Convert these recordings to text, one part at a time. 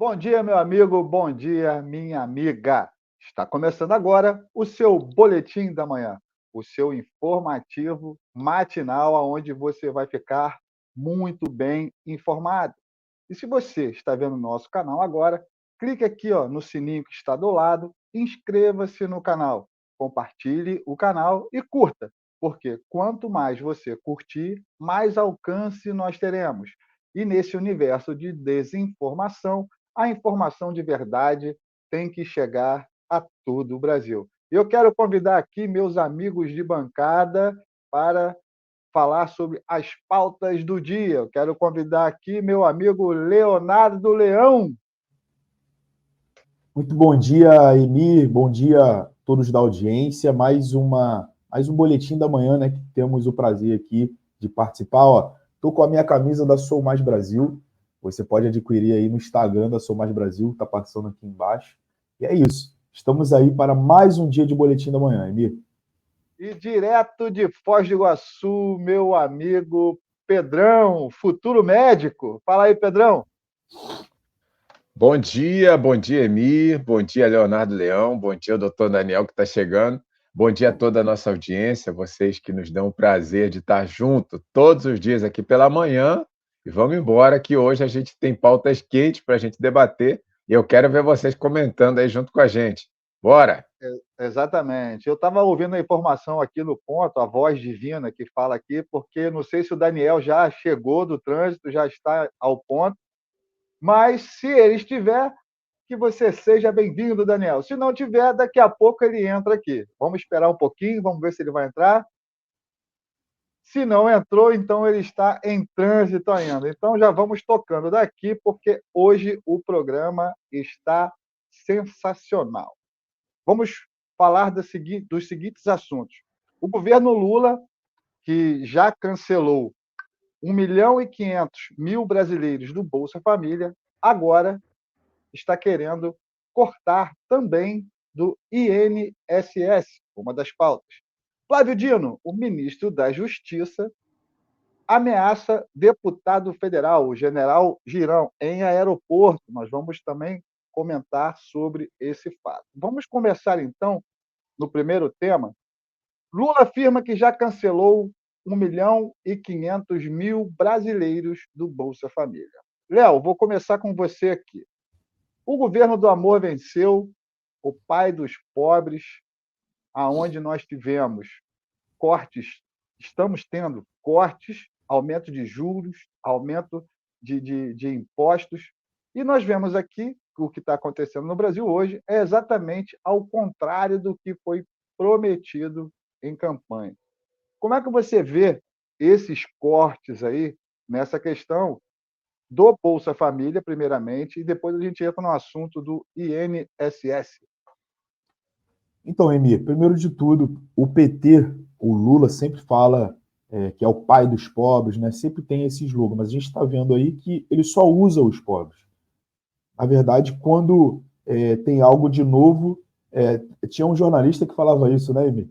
Bom dia, meu amigo, bom dia, minha amiga. Está começando agora o seu Boletim da Manhã, o seu informativo matinal, onde você vai ficar muito bem informado. E se você está vendo o nosso canal agora, clique aqui ó, no sininho que está do lado, inscreva-se no canal, compartilhe o canal e curta, porque quanto mais você curtir, mais alcance nós teremos. E nesse universo de desinformação, a informação de verdade tem que chegar a todo o Brasil. Eu quero convidar aqui meus amigos de bancada para falar sobre as pautas do dia. Eu quero convidar aqui meu amigo Leonardo Leão. Muito bom dia, Emir. Bom dia a todos da audiência. Mais um boletim da manhã, né? Que temos o prazer aqui de participar. Ó, tô com a minha camisa da Sou Mais Brasil. Você pode adquirir aí no Instagram da Sou Mais Brasil, tá passando aqui embaixo. E é isso. Estamos aí para mais um dia de boletim da manhã, Emir. E direto de Foz do Iguaçu, meu amigo Pedrão, futuro médico. Fala aí, Pedrão. Bom dia, Emir, bom dia, Leonardo Leão, bom dia, doutor Daniel, que está chegando, bom dia a toda a nossa audiência, vocês que nos dão o prazer de estar junto todos os dias aqui pela manhã, e vamos embora que hoje a gente tem pautas quentes para a gente debater, e eu quero ver vocês comentando aí junto com a gente. Bora! Exatamente. Eu estava ouvindo a informação aqui no ponto, a voz divina que fala aqui, porque não sei se o Daniel já chegou do trânsito, já está ao ponto, mas se ele estiver, que você seja bem-vindo, Daniel. Se não tiver, daqui a pouco ele entra aqui. Vamos esperar um pouquinho, vamos ver se ele vai entrar. Se não entrou, então ele está em trânsito ainda. Então já vamos tocando daqui, porque hoje o programa está sensacional. Vamos falar dos seguintes assuntos. O governo Lula, que já cancelou 1.500.000 brasileiros do Bolsa Família, agora está querendo cortar também do INSS, uma das pautas. Flávio Dino, o ministro da Justiça, ameaça deputado federal, o general Girão, em aeroporto. Nós vamos também comentar sobre esse fato. Vamos começar, então, no primeiro tema. Lula afirma que já cancelou 1.500.000 brasileiros do Bolsa Família. Léo, vou começar com você aqui. O governo do amor venceu, o pai dos pobres, aonde nós tivemos cortes, estamos tendo cortes, aumento de juros, aumento de impostos, e nós vemos aqui o que está acontecendo no Brasil hoje é exatamente ao contrário do que foi prometido em campanha. Como é que você vê esses cortes aí nessa questão do Bolsa Família, primeiramente, e depois a gente entra no assunto do INSS? Então, Emir, primeiro de tudo, o PT, o Lula, sempre fala que é o pai dos pobres, né? Sempre tem esse slogan, mas a gente está vendo aí que ele só usa os pobres. Na verdade, quando tem algo de novo, tinha um jornalista que falava isso, né, Emir?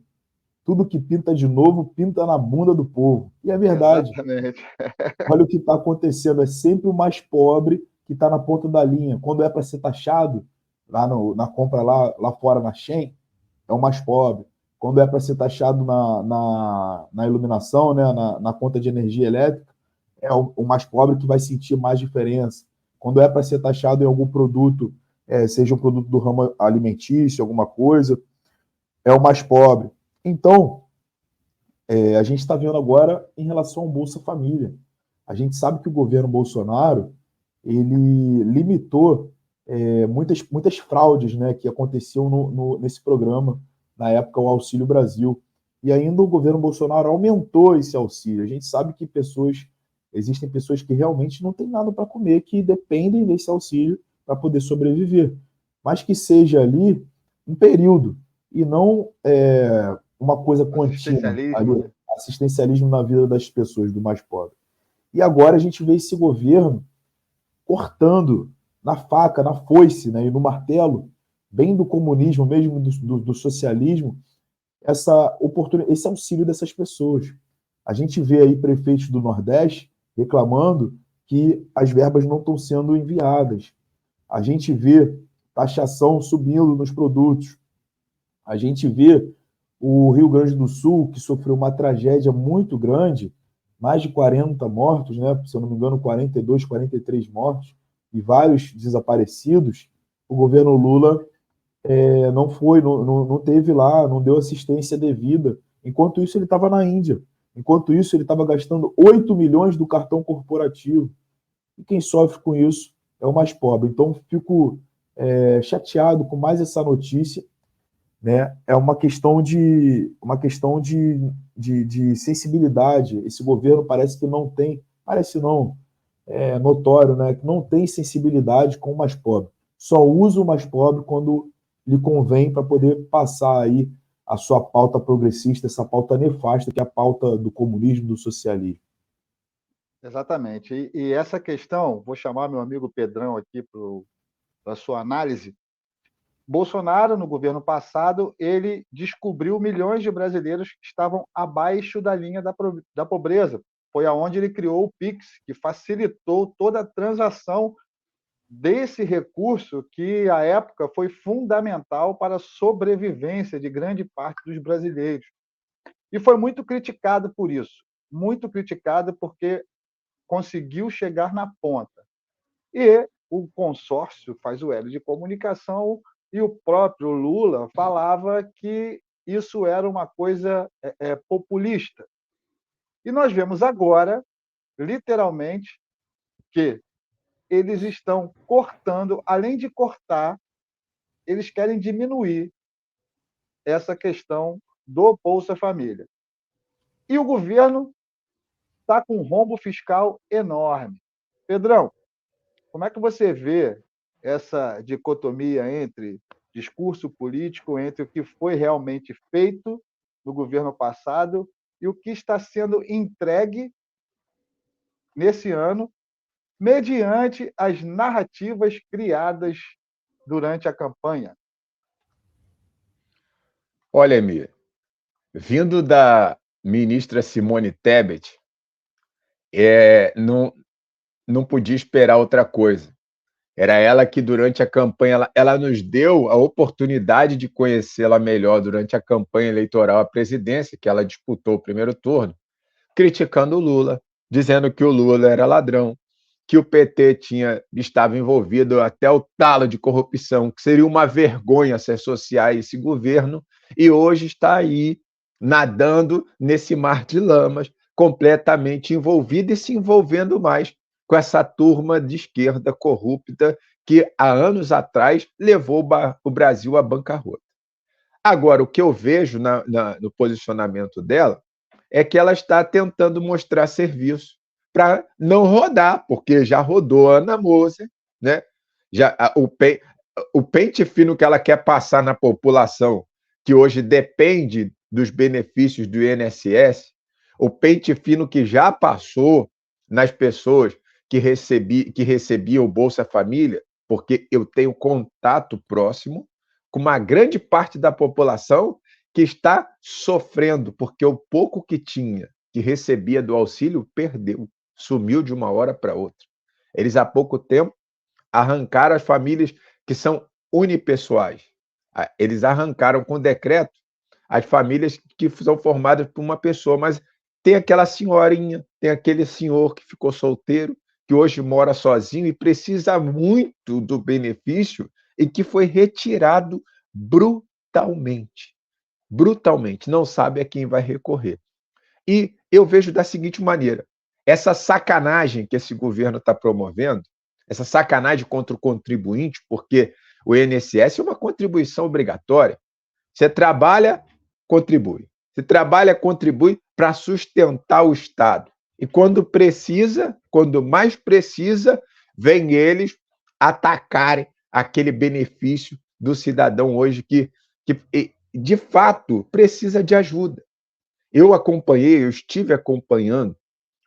Tudo que pinta de novo, pinta na bunda do povo. E é verdade. Exatamente. Olha o que está acontecendo, é sempre o mais pobre que está na ponta da linha. Quando é para ser taxado, na compra lá fora na Shein, é o mais pobre. Quando é para ser taxado na iluminação, né, na conta de energia elétrica, é o mais pobre que vai sentir mais diferença. Quando é para ser taxado em algum produto, seja um produto do ramo alimentício, alguma coisa, é o mais pobre. Então, a gente está vendo agora em relação ao Bolsa Família. A gente sabe que o governo Bolsonaro ele limitou muitas fraudes, né, que aconteciam nesse programa, na época, o Auxílio Brasil. E ainda o governo Bolsonaro aumentou esse auxílio. A gente sabe que existem pessoas que realmente não têm nada para comer, que dependem desse auxílio para poder sobreviver. Mas que seja ali um período, e não uma coisa contínua, Assistencialismo, ali, né? assistencialismo na vida das pessoas, do mais pobre. E agora a gente vê esse governo cortando na faca, na foice, né, e no martelo, bem do comunismo, mesmo do socialismo, esse auxílio dessas pessoas. A gente vê aí prefeitos do Nordeste reclamando que as verbas não estão sendo enviadas. A gente vê taxação subindo nos produtos. A gente vê o Rio Grande do Sul, que sofreu uma tragédia muito grande, mais de 40 mortos, né? Se eu não me engano, 42, 43 mortos e vários desaparecidos. O governo Lula não teve lá, não deu assistência devida. Enquanto isso, ele estava na Índia. Enquanto isso, ele estava gastando 8 milhões do cartão corporativo. E quem sofre com isso é o mais pobre. Então, fico chateado com mais essa notícia. Né? É uma questão de sensibilidade. Esse governo parece que não tem, parece não, é notório, né? Que não tem sensibilidade com o mais pobre. Só usa o mais pobre quando lhe convém para poder passar aí a sua pauta progressista, essa pauta nefasta que é a pauta do comunismo, do socialismo. Exatamente. E essa questão, vou chamar meu amigo Pedrão aqui para a sua análise. Bolsonaro, no governo passado, ele descobriu milhões de brasileiros que estavam abaixo da linha da pobreza. Foi aonde ele criou o Pix, que facilitou toda a transação desse recurso que, à época, foi fundamental para a sobrevivência de grande parte dos brasileiros. E foi muito criticado por isso. Muito criticado porque conseguiu chegar na ponta. E o consórcio faz o elo de comunicação e o próprio Lula falava que isso era uma coisa populista. E nós vemos agora, literalmente, que eles estão cortando, além de cortar, eles querem diminuir essa questão do Bolsa Família. E o governo está com um rombo fiscal enorme. Pedrão, como é que você vê essa dicotomia entre discurso político, entre o que foi realmente feito no governo passado e o que está sendo entregue nesse ano, mediante as narrativas criadas durante a campanha? Olha, Emir, vindo da ministra Simone Tebet, não podia esperar outra coisa. Era ela que, durante a campanha, ela nos deu a oportunidade de conhecê-la melhor durante a campanha eleitoral à presidência, que ela disputou o primeiro turno, criticando o Lula, dizendo que o Lula era ladrão, que o PT estava envolvido até o talo de corrupção, que seria uma vergonha se associar a esse governo, e hoje está aí nadando nesse mar de lamas, completamente envolvido e se envolvendo mais com essa turma de esquerda corrupta que, há anos atrás, levou o Brasil à bancarrota. Agora, o que eu vejo no posicionamento dela é que ela está tentando mostrar serviço para não rodar, porque já rodou a Ana Moser, né? O pente fino que ela quer passar na população, que hoje depende dos benefícios do INSS, o pente fino que já passou nas pessoas que recebiam o Bolsa Família, porque eu tenho contato próximo com uma grande parte da população que está sofrendo, porque o pouco que tinha, que recebia do auxílio, perdeu, sumiu de uma hora para outra. Eles, há pouco tempo, arrancaram as famílias que são unipessoais. Eles arrancaram com decreto as famílias que são formadas por uma pessoa, mas tem aquela senhorinha, tem aquele senhor que ficou solteiro, que hoje mora sozinho e precisa muito do benefício e que foi retirado brutalmente. Brutalmente, não sabe a quem vai recorrer. E eu vejo da seguinte maneira: essa sacanagem que esse governo está promovendo, essa sacanagem contra o contribuinte, porque o INSS é uma contribuição obrigatória. Você trabalha, contribui. Você trabalha, contribui para sustentar o Estado. E quando precisa, quando mais precisa, vem eles atacarem aquele benefício do cidadão hoje que de fato precisa de ajuda. Eu estive acompanhando,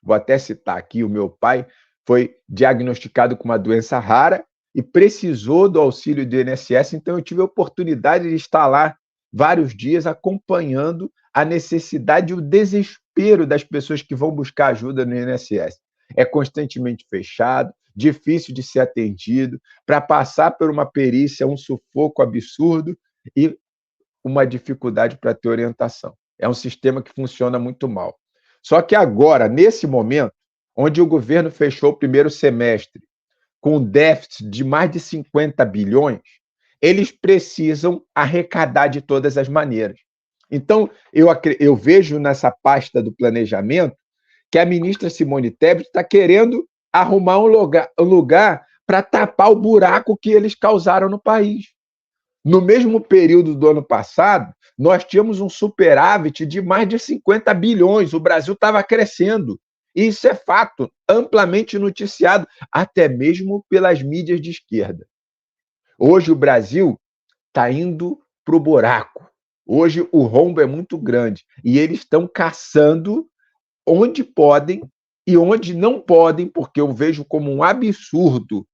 vou até citar aqui, o meu pai foi diagnosticado com uma doença rara e precisou do auxílio do INSS, então eu tive a oportunidade de estar lá vários dias acompanhando a necessidade e o desespero das pessoas que vão buscar ajuda no INSS. é constantemente fechado, difícil de ser atendido, para passar por uma perícia, um sufoco absurdo e uma dificuldade para ter orientação. É um sistema que funciona muito mal. Só que agora, nesse momento, onde o governo fechou o primeiro semestre com um déficit de mais de 50 bilhões, eles precisam arrecadar de todas as maneiras. Então, eu vejo nessa pasta do planejamento que a ministra Simone Tebet está querendo arrumar um lugar para tapar o buraco que eles causaram no país. No mesmo período do ano passado, nós tínhamos um superávit de mais de 50 bilhões. O Brasil estava crescendo. Isso é fato, amplamente noticiado, até mesmo pelas mídias de esquerda. Hoje o Brasil está indo para o buraco. Hoje o rombo é muito grande e eles estão caçando onde podem e onde não podem, porque eu vejo como um absurdo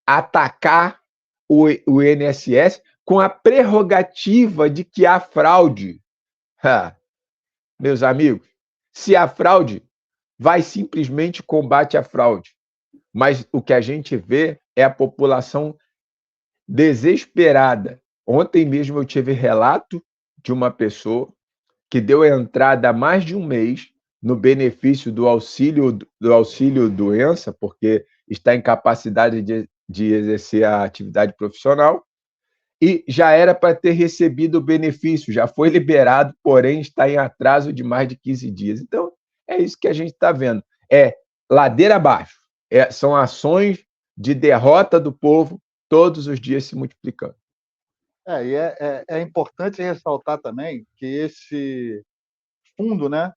atacar o INSS com a prerrogativa de que há fraude. Meus amigos, se há fraude, vai simplesmente combate a fraude. Mas o que a gente vê é a população desesperada. Ontem mesmo eu tive relato de uma pessoa que deu entrada há mais de um mês no benefício do auxílio doença, porque está em capacidade de exercer a atividade profissional, e já era para ter recebido o benefício, já foi liberado, porém está em atraso de mais de 15 dias. Então, é isso que a gente está vendo. É ladeira abaixo. São ações de derrota do povo todos os dias se multiplicando. É importante ressaltar também que esse fundo, né,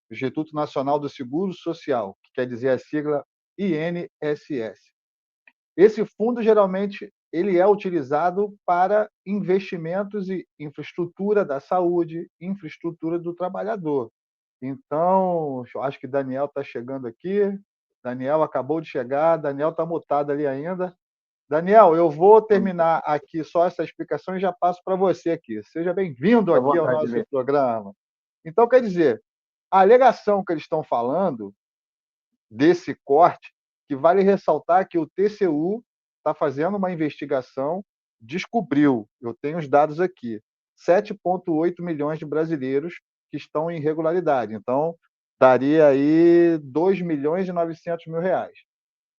Instituto Nacional do Seguro Social, que quer dizer a sigla INSS, esse fundo geralmente ele é utilizado para investimentos em infraestrutura da saúde, infraestrutura do trabalhador. Então, eu acho que Daniel está chegando aqui. Daniel acabou de chegar. Daniel está mutado ali ainda. Daniel, eu vou terminar aqui só essa explicação e já passo para você aqui. Seja bem-vindo aqui ao nosso programa. Então, quer dizer, a alegação que eles estão falando desse corte, que vale ressaltar que o TCU está fazendo uma investigação, descobriu, eu tenho os dados aqui, 7,8 milhões de brasileiros que estão em irregularidade. Então, daria aí 2 milhões e 900 mil reais.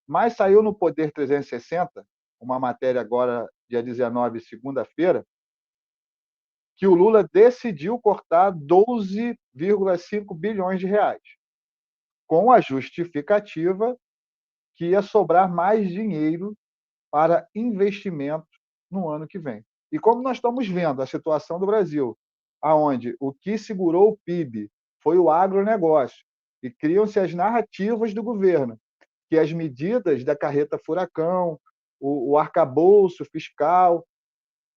Mas saiu no Poder 360, uma matéria agora, dia 19, segunda-feira, que o Lula decidiu cortar 12,5 bilhões de reais, com a justificativa que ia sobrar mais dinheiro para investimento no ano que vem. E como nós estamos vendo a situação do Brasil, aonde o que segurou o PIB foi o agronegócio, e criam-se as narrativas do governo, que as medidas da carreta furacão, o arcabouço fiscal,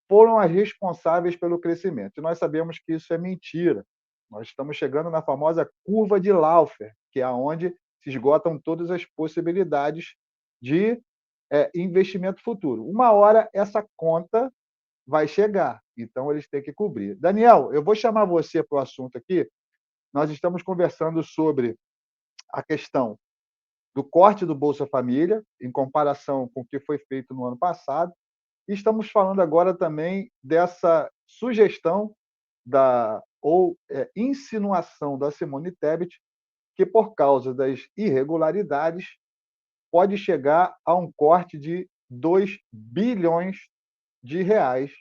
foram as responsáveis pelo crescimento. E nós sabemos que isso é mentira. Nós estamos chegando na famosa curva de Laffer, que é aonde se esgotam todas as possibilidades de investimento futuro. Uma hora essa conta vai chegar, então eles têm que cobrir. Daniel, eu vou chamar você para o assunto aqui. Nós estamos conversando sobre a questão do corte do Bolsa Família, em comparação com o que foi feito no ano passado, e estamos falando agora também dessa sugestão ou insinuação da Simone Tebet, que por causa das irregularidades pode chegar a um corte de 2 bilhões de reais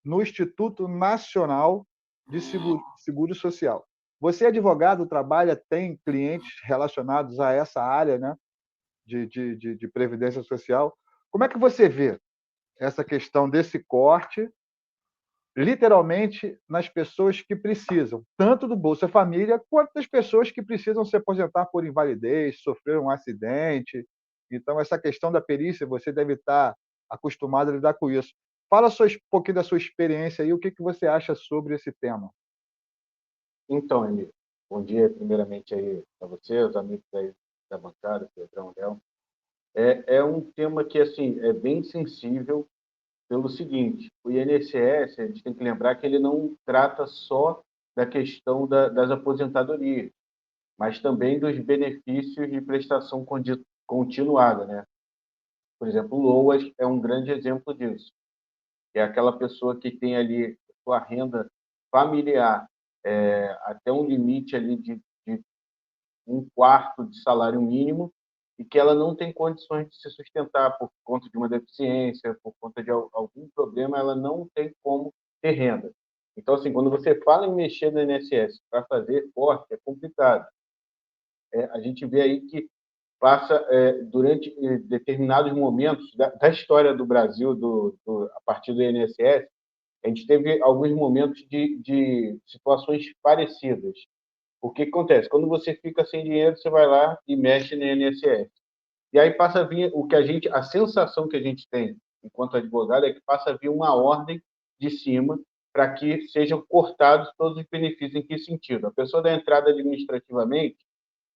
no Instituto Nacional de Seguro Social. Você, advogado, trabalha, tem clientes relacionados a essa área, né, de previdência social. Como é que você vê essa questão desse corte, literalmente, nas pessoas que precisam, tanto do Bolsa Família, quanto das pessoas que precisam se aposentar por invalidez, sofrer um acidente? Então, essa questão da perícia, você deve estar acostumado a lidar com isso. Fala um pouquinho da sua experiência e o que você acha sobre esse tema. Então, Emílio, bom dia primeiramente aí para você, os amigos aí da bancada, Pedrão, Léo. É um tema que, assim, é bem sensível pelo seguinte: o INSS, a gente tem que lembrar que ele não trata só da questão das aposentadorias. mas também dos benefícios de prestação continuada, né? Por exemplo, o LOAS é um grande exemplo disso. É aquela pessoa que tem ali sua renda familiar até um limite ali de um quarto de salário mínimo e que ela não tem condições de se sustentar por conta de uma deficiência, por conta de algum problema, ela não tem como ter renda. Então, assim, quando você fala em mexer no INSS para fazer corte, é complicado. A gente vê aí que passa, durante determinados momentos da história do Brasil, a partir do INSS, a gente teve alguns momentos de situações parecidas. O que acontece? Quando você fica sem dinheiro, você vai lá e mexe no INSS. E aí passa a vir a sensação que a gente tem enquanto advogado é que passa a vir uma ordem de cima para que sejam cortados todos os benefícios. Em que sentido? A pessoa dá entrada administrativamente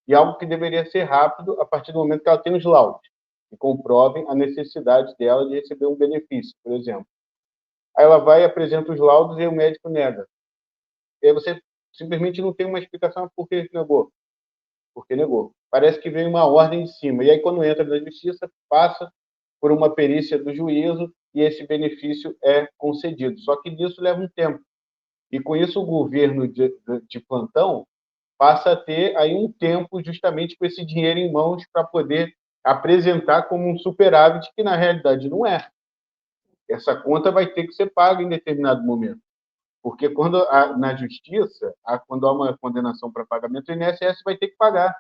e algo que deveria ser rápido a partir do momento que ela tem os laudos que comprovem a necessidade dela de receber um benefício, por exemplo. Aí ela vai e apresenta os laudos e o médico nega. E aí você simplesmente não tem uma explicação por que negou. Porque negou. Parece que veio uma ordem de cima. E aí, quando entra na justiça, passa por uma perícia do juízo e esse benefício é concedido. Só que isso leva um tempo. E com isso, o governo de plantão passa a ter aí um tempo justamente com esse dinheiro em mãos para poder apresentar como um superávit, que na realidade não é. Essa conta vai ter que ser paga em determinado momento. Porque quando na justiça, quando há uma condenação para pagamento, o INSS vai ter que pagar.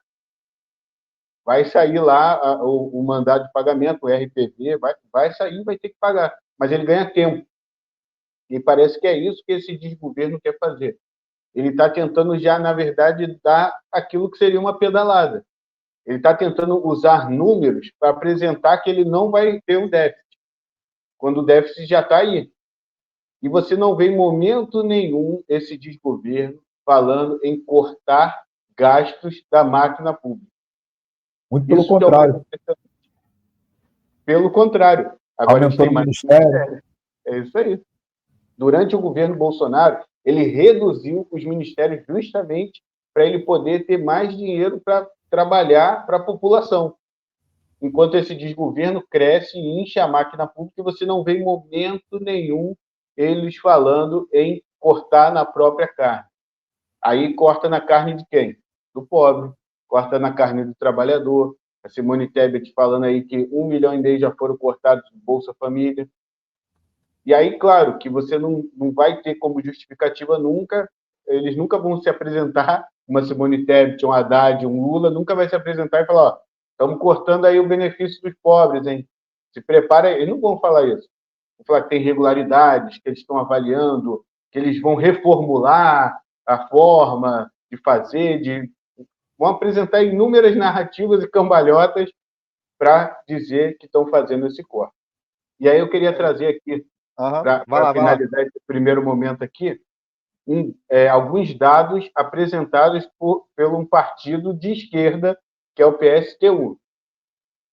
Vai sair lá o mandado de pagamento, o RPV, vai sair e vai ter que pagar. Mas ele ganha tempo. E parece que é isso que esse desgoverno quer fazer. Ele está tentando já, na verdade, dar aquilo que seria uma pedalada. Ele está tentando usar números para apresentar que ele não vai ter um déficit, quando o déficit já está aí. E você não vê em momento nenhum esse desgoverno falando em cortar gastos da máquina pública. Muito pelo contrário. Pelo contrário. Agora a gente tem mais ministério. É isso aí. Durante o governo Bolsonaro, ele reduziu os ministérios justamente para ele poder ter mais dinheiro para trabalhar para a população. Enquanto esse desgoverno cresce e incha a máquina pública, você não vê em momento nenhum eles falando em cortar na própria carne. Aí corta na carne de quem? Do pobre. Corta na carne do trabalhador. A Simone Tebet falando aí que 1,5 milhão já foram cortados do Bolsa Família. E aí, claro, que você não vai ter como justificativa nunca, eles nunca vão se apresentar, uma Simone Tebet, um Haddad, um Lula, nunca vai se apresentar e falar, ó, estamos cortando aí o benefício dos pobres, hein? Se prepara aí. Eles não vão falar isso. Vão falar que tem irregularidades, que eles estão avaliando, que eles vão reformular a forma de fazer, vão apresentar inúmeras narrativas e cambalhotas para dizer que estão fazendo esse corte. E aí eu queria trazer aqui, para finalizar esse primeiro momento aqui, alguns dados apresentados pelo um partido de esquerda, que é o PSTU.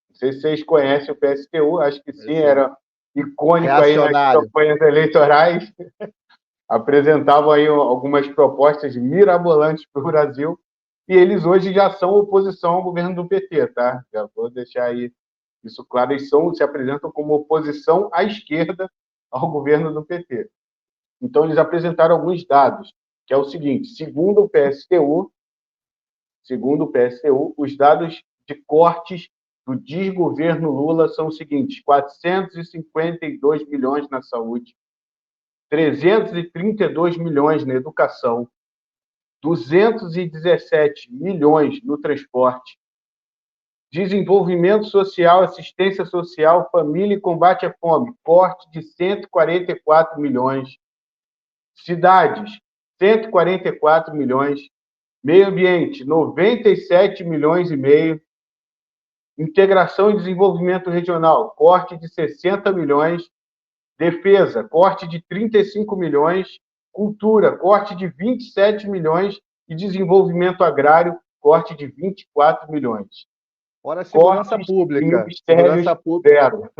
Não sei se vocês conhecem o PSTU, acho que sim, era icônico aí nas campanhas eleitorais. Apresentavam aí algumas propostas mirabolantes para o Brasil, e eles hoje já são oposição ao governo do PT, tá? Já vou deixar aí isso claro, eles se apresentam como oposição à esquerda ao governo do PT. Então, eles apresentaram alguns dados, que é o seguinte, segundo o PSTU, os dados de cortes do desgoverno Lula são os seguintes: 452 milhões na saúde, 332 milhões na educação, 217 milhões no transporte, desenvolvimento social, assistência social, família e combate à fome, corte de 144 milhões, cidades, 144 milhões, meio ambiente, 97 milhões e meio, integração e desenvolvimento regional, corte de 60 milhões, defesa, corte de 35 milhões, cultura, corte de 27 milhões e desenvolvimento agrário, corte de 24 milhões. Fora a segurança pública. Segurança pública. Zero.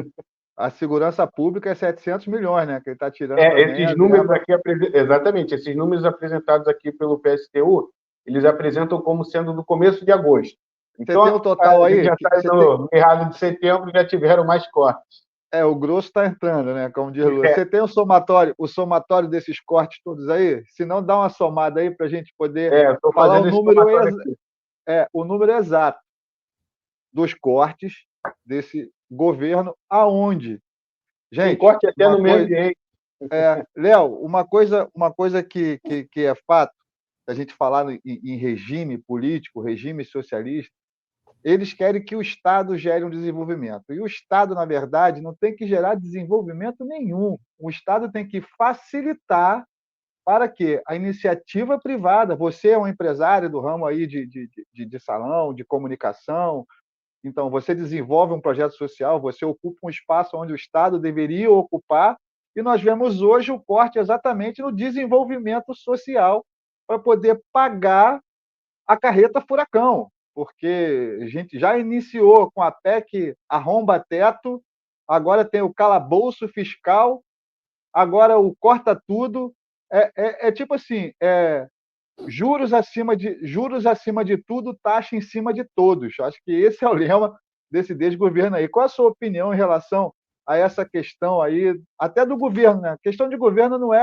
A segurança pública é 700 milhões, né? Que ele está tirando esses números aqui, exatamente, esses números apresentados aqui pelo PSTU eles apresentam como sendo do começo de agosto. Então, você tem o total a gente aí? já está no meado de setembro, já tiveram mais cortes. O grosso está entrando, né? Como diz Lula. Você tem o somatório desses cortes todos aí? Se não, dá uma somada aí para a gente poder falar o número exato dos cortes desse governo aonde. Gente, tem corte até no meio ambiente. Léo, uma coisa que é fato, a gente falar em regime político, regime socialista, eles querem que o Estado gere um desenvolvimento. E o Estado, na verdade, não tem que gerar desenvolvimento nenhum. O Estado tem que facilitar para que a iniciativa privada, você é um empresário do ramo aí de salão, de comunicação, então você desenvolve um projeto social, você ocupa um espaço onde o Estado deveria ocupar, e nós vemos hoje o corte exatamente no desenvolvimento social para poder pagar a carreta furacão, porque a gente já iniciou com a PEC arromba-teto, agora tem o calabouço fiscal, agora o corta tudo. Tipo assim, juros acima de tudo, taxa em cima de todos. Acho que esse é o lema desse desgoverno aí. Qual a sua opinião em relação a essa questão aí, até do governo, né? A questão de governo não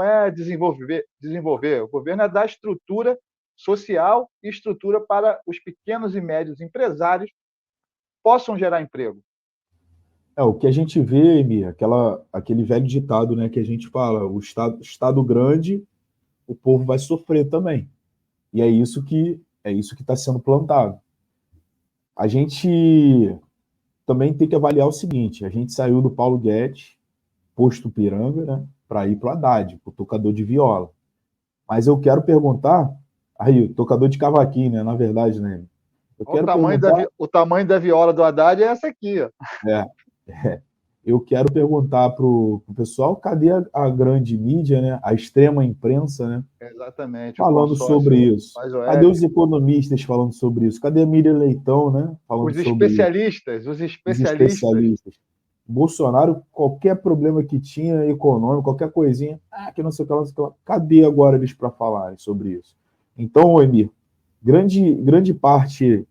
é desenvolver. O governo é dar estrutura social e estrutura para os pequenos e médios empresários possam gerar emprego. O que a gente vê, Emi, aquele velho ditado, né, que a gente fala, o estado grande, o povo vai sofrer também. E é isso que está sendo plantado. A gente também tem que avaliar o seguinte: a gente saiu do Paulo Guedes, posto Piranga, né, para ir para o Haddad, para o tocador de viola. Mas eu quero perguntar, aí, o tocador de cavaquinho, né, na verdade, né? O tamanho da viola do Haddad é essa aqui. Ó. Eu quero perguntar para o pessoal, cadê a grande mídia, né? A extrema imprensa, né? Exatamente. Falando sobre isso. Cadê os economistas falando sobre isso? Cadê a Miriam Leitão, né? Falando sobre isso. Os especialistas. Bolsonaro, qualquer problema que tinha econômico, qualquer coisinha, que não sei o que, não sei o que. Cadê agora eles para falarem sobre isso? Então, Emir, grande parte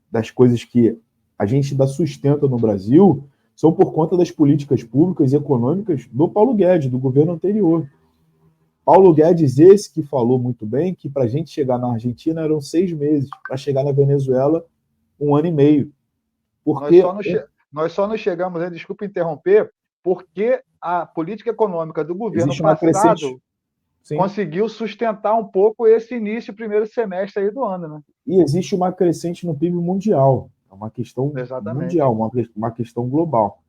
das coisas que a gente dá sustento no Brasil são por conta das políticas públicas e econômicas do Paulo Guedes, do governo anterior. Paulo Guedes, esse que falou muito bem que para a gente chegar na Argentina eram 6 meses, para chegar na Venezuela, 1 ano e meio. Porque nós só não chegamos, desculpa interromper, porque a política econômica do governo passado conseguiu sustentar um pouco esse início, primeiro semestre aí do ano. Né? E existe uma crescente no PIB mundial. É uma questão mundial, uma questão global.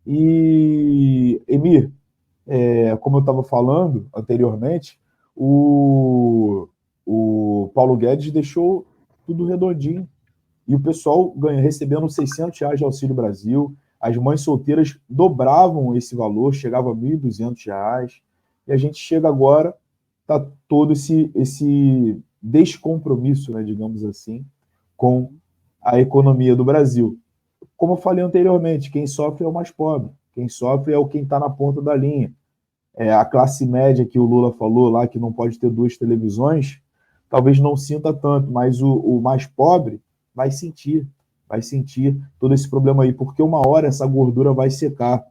E, Emir, como eu estava falando anteriormente, o Paulo Guedes deixou tudo redondinho. E o pessoal recebendo R$600 de Auxílio Brasil, as mães solteiras dobravam esse valor, chegava a R$1.200. E a gente chega agora, está todo esse descompromisso, né, digamos assim, com a economia do Brasil. Como eu falei anteriormente, quem sofre é o mais pobre, quem sofre é quem está na ponta da linha. A classe média que o Lula falou lá, que não pode ter 2 televisões, talvez não sinta tanto, mas o mais pobre vai sentir todo esse problema aí, porque uma hora essa gordura vai secar.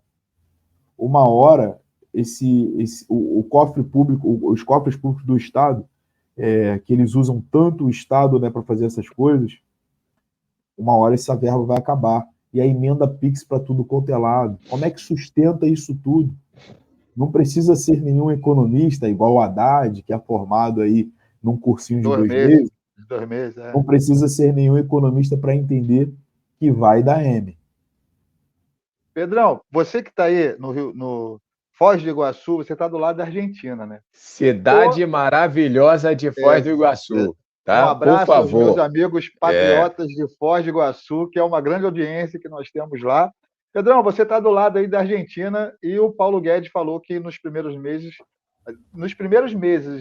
Uma hora o cofre público, os cofres públicos do Estado, que eles usam tanto o Estado, né, para fazer essas coisas, uma hora essa verba vai acabar. E a emenda Pix para tudo quanto é lado. Como é que sustenta isso tudo? Não precisa ser nenhum economista igual o Haddad, que é formado aí num cursinho de 2 meses. 2 meses, Não precisa ser nenhum economista para entender que vai dar M. Pedrão, você que está aí no Foz do Iguaçu, você está do lado da Argentina, né? Cidade maravilhosa de Foz do Iguaçu. Tá? Um abraço Por aos favor. meus amigos patriotas de Foz do Iguaçu, que é uma grande audiência que nós temos lá. Pedrão, você está do lado aí da Argentina e o Paulo Guedes falou que nos primeiros meses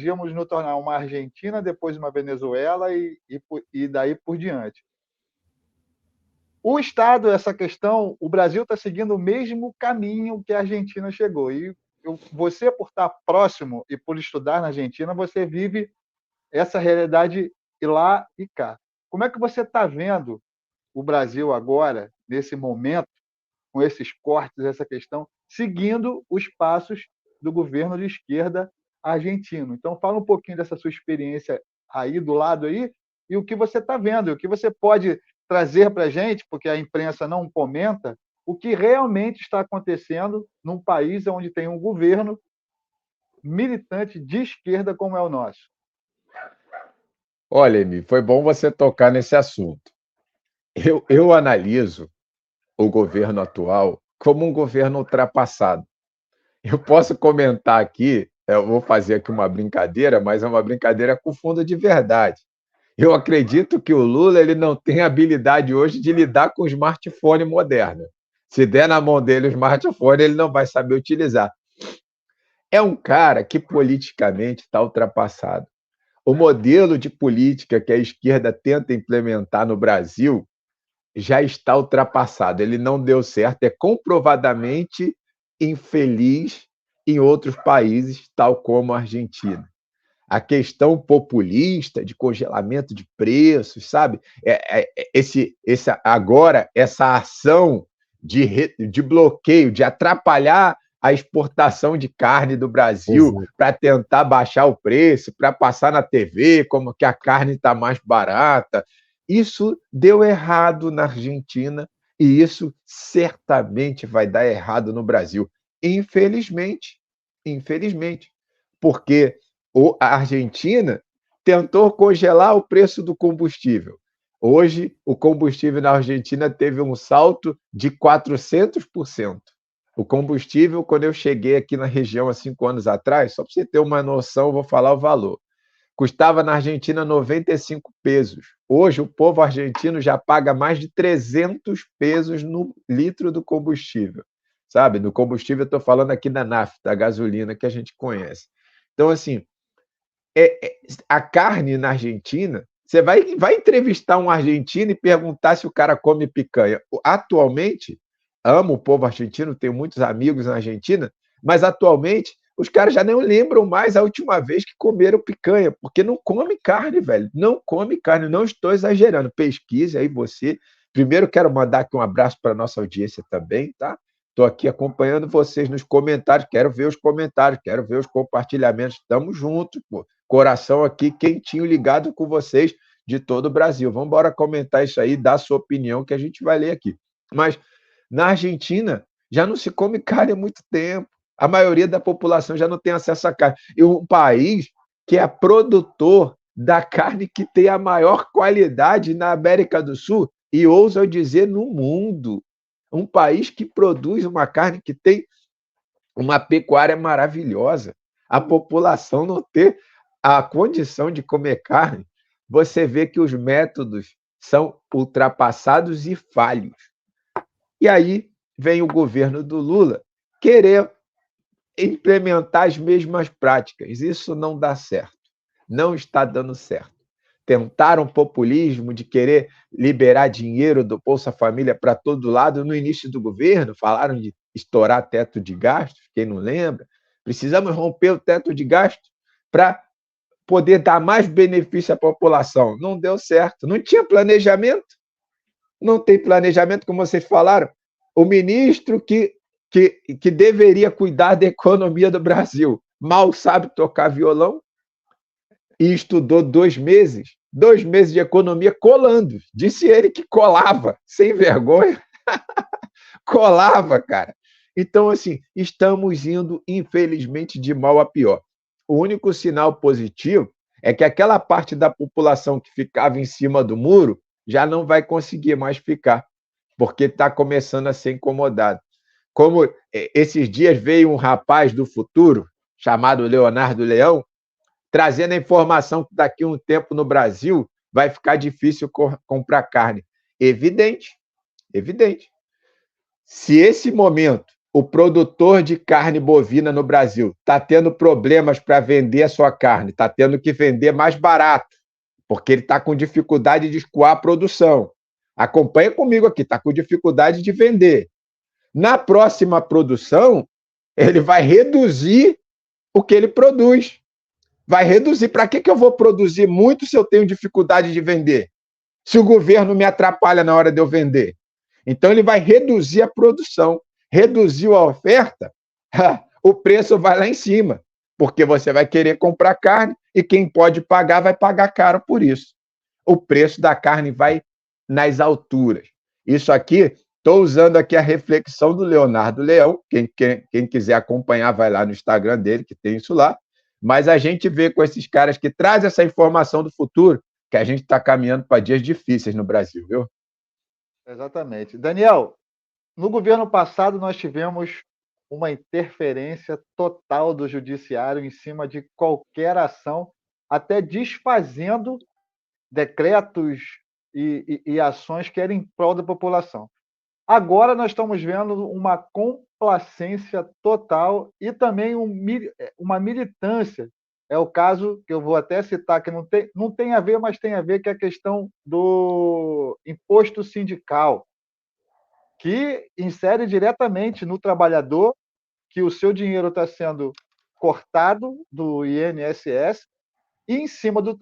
íamos nos tornar uma Argentina, depois uma Venezuela e daí por diante. O Estado, essa questão, o Brasil está seguindo o mesmo caminho que a Argentina chegou. E você, por estar próximo e por estudar na Argentina, você vive essa realidade e lá e cá. Como é que você está vendo o Brasil agora, nesse momento, com esses cortes, essa questão, seguindo os passos do governo de esquerda argentino? Então, fala um pouquinho dessa sua experiência aí, do lado aí, e o que você está vendo, e o que você pode trazer para a gente, porque a imprensa não comenta, o que realmente está acontecendo num país onde tem um governo militante de esquerda como é o nosso. Olha, Emi, foi bom você tocar nesse assunto. Eu analiso o governo atual como um governo ultrapassado. Eu posso comentar aqui, eu vou fazer aqui uma brincadeira, mas é uma brincadeira com fundo de verdade. Eu acredito que o Lula ele não tem habilidade hoje de lidar com o smartphone moderno. Se der na mão dele o smartphone, ele não vai saber utilizar. É um cara que politicamente está ultrapassado. O modelo de política que a esquerda tenta implementar no Brasil já está ultrapassado. Ele não deu certo, é comprovadamente infeliz em outros países, tal como a Argentina. A questão populista de congelamento de preços, sabe? Agora, essa ação de bloqueio, de atrapalhar a exportação de carne do Brasil para tentar baixar o preço, para passar na TV como que a carne está mais barata. Isso deu errado na Argentina e isso certamente vai dar errado no Brasil. Infelizmente, porque a Argentina tentou congelar o preço do combustível. Hoje, o combustível na Argentina teve um salto de 400%. O combustível, quando eu cheguei aqui na região há 5 anos atrás, só para você ter uma noção, eu vou falar o valor. Custava na Argentina 95 pesos. Hoje, o povo argentino já paga mais de 300 pesos no litro do combustível. Sabe? No combustível, eu estou falando aqui da nafta, da gasolina que a gente conhece. Então, assim, a carne na Argentina, você vai entrevistar um argentino e perguntar se o cara come picanha. Atualmente, amo o povo argentino, tenho muitos amigos na Argentina, mas atualmente os caras já não lembram mais a última vez que comeram picanha, porque não come carne, velho. Não come carne, não estou exagerando. Pesquise aí você. Primeiro, quero mandar aqui um abraço para a nossa audiência também, tá? Estou aqui acompanhando vocês nos comentários, quero ver os comentários, quero ver os compartilhamentos. Estamos juntos, pô. Coração aqui quentinho, ligado com vocês de todo o Brasil. Vamos embora comentar isso aí, dar a sua opinião, que a gente vai ler aqui. Mas na Argentina já não se come carne há muito tempo. A maioria da população já não tem acesso à carne. E um país que é produtor da carne que tem a maior qualidade na América do Sul e, ouso dizer, no mundo. Um país que produz uma carne que tem uma pecuária maravilhosa. A população não ter a condição de comer carne, você vê que os métodos são ultrapassados e falhos. E aí vem o governo do Lula querer implementar as mesmas práticas. Isso não dá certo. Não está dando certo. Tentaram populismo de querer liberar dinheiro do Bolsa Família para todo lado no início do governo, falaram de estourar teto de gastos, quem não lembra. Precisamos romper o teto de gastos para poder dar mais benefício à população. Não deu certo. Não tinha planejamento. Não tem planejamento, como vocês falaram. O ministro que deveria cuidar da economia do Brasil mal sabe tocar violão e estudou 2 meses. 2 meses de economia colando. Disse ele que colava, sem vergonha. Colava, cara. Então, assim, estamos indo, infelizmente, de mal a pior. O único sinal positivo é que aquela parte da população que ficava em cima do muro já não vai conseguir mais ficar, porque está começando a ser incomodado. Como esses dias veio um rapaz do futuro, chamado Leonardo Leão, trazendo a informação que daqui a um tempo no Brasil vai ficar difícil comprar carne. Evidente. Se esse momento o produtor de carne bovina no Brasil está tendo problemas para vender a sua carne, está tendo que vender mais barato, porque ele está com dificuldade de escoar a produção. Acompanha comigo aqui, está com dificuldade de vender. Na próxima produção, ele vai reduzir o que ele produz. vai reduzir. Para que eu vou produzir muito se eu tenho dificuldade de vender? Se o governo me atrapalha na hora de eu vender? Então, ele vai reduzir a produção. Reduziu a oferta, o preço vai lá em cima, porque você vai querer comprar carne e quem pode pagar vai pagar caro por isso. O preço da carne vai nas alturas. Isso aqui, estou usando aqui a reflexão do Leonardo Leão. Quem quiser acompanhar, vai lá no Instagram dele, que tem isso lá. Mas a gente vê com esses caras que trazem essa informação do futuro que a gente está caminhando para dias difíceis no Brasil, viu? Exatamente. Daniel, no governo passado nós tivemos uma interferência total do judiciário em cima de qualquer ação, até desfazendo decretos e ações que eram em prol da população. Agora nós estamos vendo uma complacência total e também uma militância. É o caso que eu vou até citar, que não tem a ver, mas tem a ver, que é a questão do imposto sindical, que insere diretamente no trabalhador, que o seu dinheiro está sendo cortado do INSS e em cima do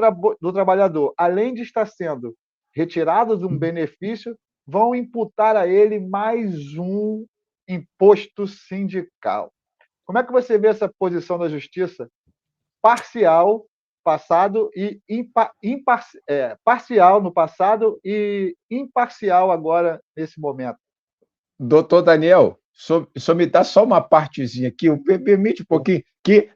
trabalhador, além de estar sendo retirado de um benefício, vão imputar a ele mais um imposto sindical. Como é que você vê essa posição da justiça parcial, parcial no passado e imparcial agora nesse momento? Doutor Daniel, só me dá só uma partezinha aqui, permite um pouquinho, que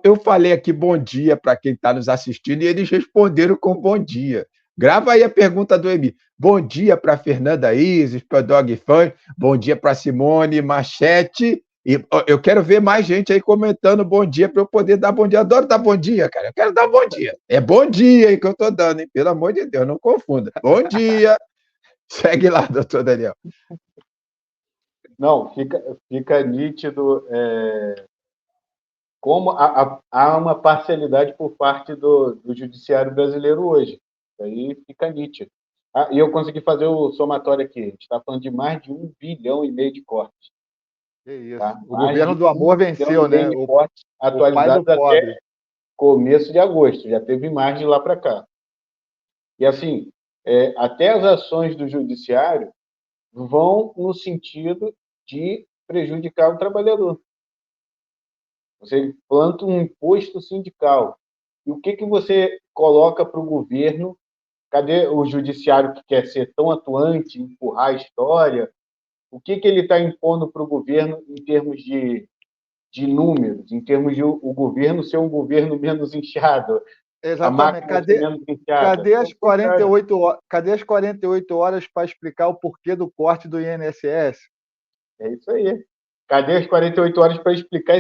eu falei aqui bom dia para quem está nos assistindo e eles responderam com bom dia. Grava aí a pergunta do Emi. Bom dia para Fernanda Isis, para Dog Fan, bom dia para Simone Machete. E eu quero ver mais gente aí comentando bom dia para eu poder dar bom dia. Adoro dar bom dia, cara. Eu quero dar bom dia. É bom dia aí que eu estou dando, hein? Pelo amor de Deus, não confunda. Bom dia. Segue lá, doutor Daniel. Não, fica nítido como há uma parcialidade por parte do judiciário brasileiro hoje. Aí fica nítido. E eu consegui fazer o somatório aqui. A gente está falando de mais de 1,5 bilhão de cortes. Que isso. Tá? O governo do amor venceu, né? O cortes atualizados até começo de agosto. Já teve mais de lá para cá. E assim, até as ações do judiciário vão no sentido de prejudicar o trabalhador. Você planta um imposto sindical. E o que você coloca para o governo? Cadê o judiciário que quer ser tão atuante, empurrar a história? O que ele está impondo para o governo em termos de números, em termos de o governo ser um governo menos inchado? Exatamente. Cadê as 48 horas para explicar o porquê do corte do INSS? É isso aí. Cadê as 48 horas para explicar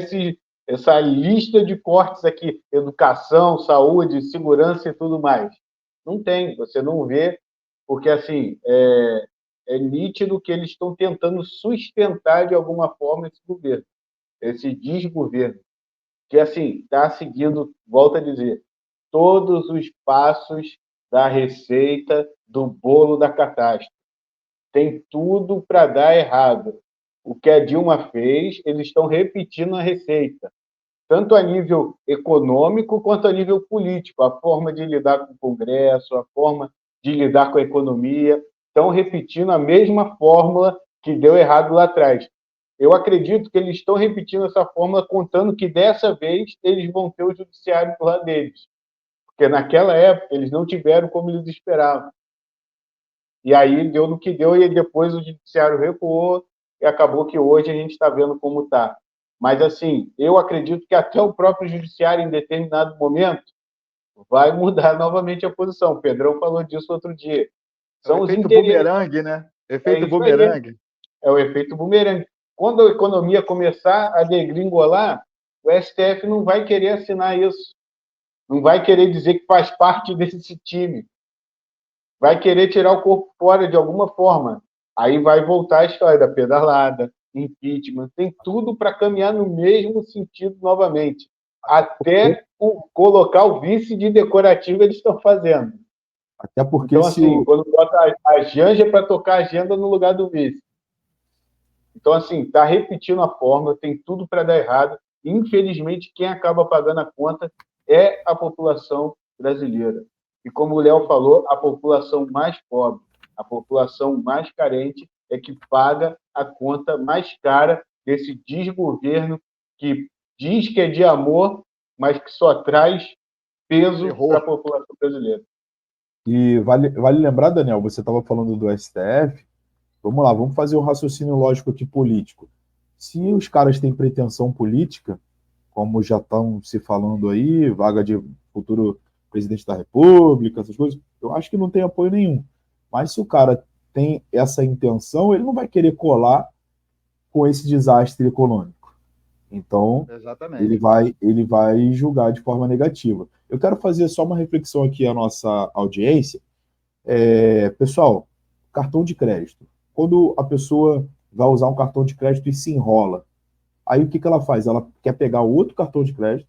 essa lista de cortes aqui? Educação, saúde, segurança e tudo mais. Não tem, você não vê, porque assim, é nítido que eles estão tentando sustentar de alguma forma esse governo, esse desgoverno, que assim, está seguindo, volto a dizer, todos os passos da receita do bolo da catástrofe. Tem tudo para dar errado. O que a Dilma fez, eles estão repetindo a receita, tanto a nível econômico quanto a nível político, a forma de lidar com o Congresso, a forma de lidar com a economia, estão repetindo a mesma fórmula que deu errado lá atrás. Eu acredito que eles estão repetindo essa fórmula, contando que dessa vez eles vão ter o judiciário do lado deles, porque naquela época eles não tiveram como eles esperavam. E aí deu no que deu, e depois o judiciário recuou, e acabou que hoje a gente está vendo como está. Mas, assim, eu acredito que até o próprio judiciário, em determinado momento, vai mudar novamente a posição. O Pedrão falou disso outro dia. São os efeito bumerangue, né? Efeito bumerangue. É o efeito bumerangue. Quando a economia começar a degringolar, o STF não vai querer assinar isso. Não vai querer dizer que faz parte desse time. Vai querer tirar o corpo fora de alguma forma. Aí vai voltar a história da pedalada, impeachment, tem tudo para caminhar no mesmo sentido novamente. Até colocar o vice de decorativo eles estão fazendo. Até porque então, assim, quando bota a Janja para tocar a agenda no lugar do vice. Então, assim, está repetindo a fórmula, tem tudo para dar errado. Infelizmente, quem acaba pagando a conta é a população brasileira. E como o Léo falou, a população mais pobre, a população mais carente é que paga a conta mais cara desse desgoverno que diz que é de amor, mas que só traz peso para a população brasileira. E vale lembrar, Daniel, você estava falando do STF. Vamos lá, vamos fazer um raciocínio lógico aqui político. Se os caras têm pretensão política, como já estão se falando aí, vaga de futuro presidente da República, essas coisas, eu acho que não tem apoio nenhum. Mas se o cara tem essa intenção, ele não vai querer colar com esse desastre econômico. Então, Exatamente. ele vai julgar de forma negativa. Eu quero fazer só uma reflexão aqui à nossa audiência. Pessoal, cartão de crédito. Quando a pessoa vai usar um cartão de crédito e se enrola, aí o que ela faz? Ela quer pegar outro cartão de crédito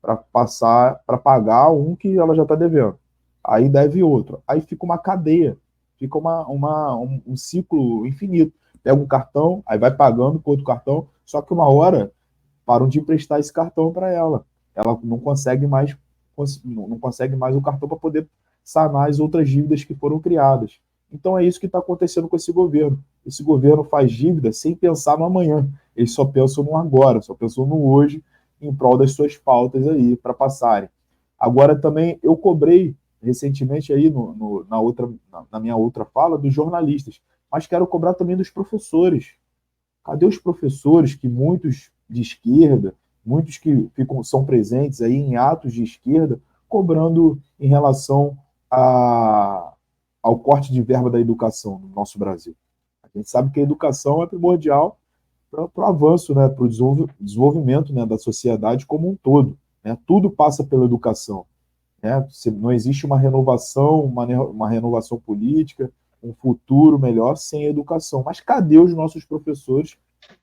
para pagar um que ela já está devendo. Aí deve outro. Aí fica uma cadeia, fica um ciclo infinito. Pega um cartão, aí vai pagando com outro cartão, só que uma hora param de emprestar esse cartão para ela. Ela não consegue mais o cartão para poder sanar as outras dívidas que foram criadas. Então é isso que está acontecendo com esse governo. Esse governo faz dívida sem pensar no amanhã. Eles só pensam no agora, só pensam no hoje, em prol das suas pautas aí para passarem. Agora também eu cobrei recentemente aí na minha outra fala dos jornalistas, mas quero cobrar também dos professores. Cadê os professores que muitos de esquerda, muitos que são presentes aí em atos de esquerda, cobrando em relação ao corte de verba da educação no nosso Brasil? A gente sabe que a educação é primordial para o avanço, né, para o desenvolvimento, né, da sociedade como um todo. Né? Tudo passa pela educação. Né? Não existe uma renovação política, um futuro melhor sem educação. Mas cadê os nossos professores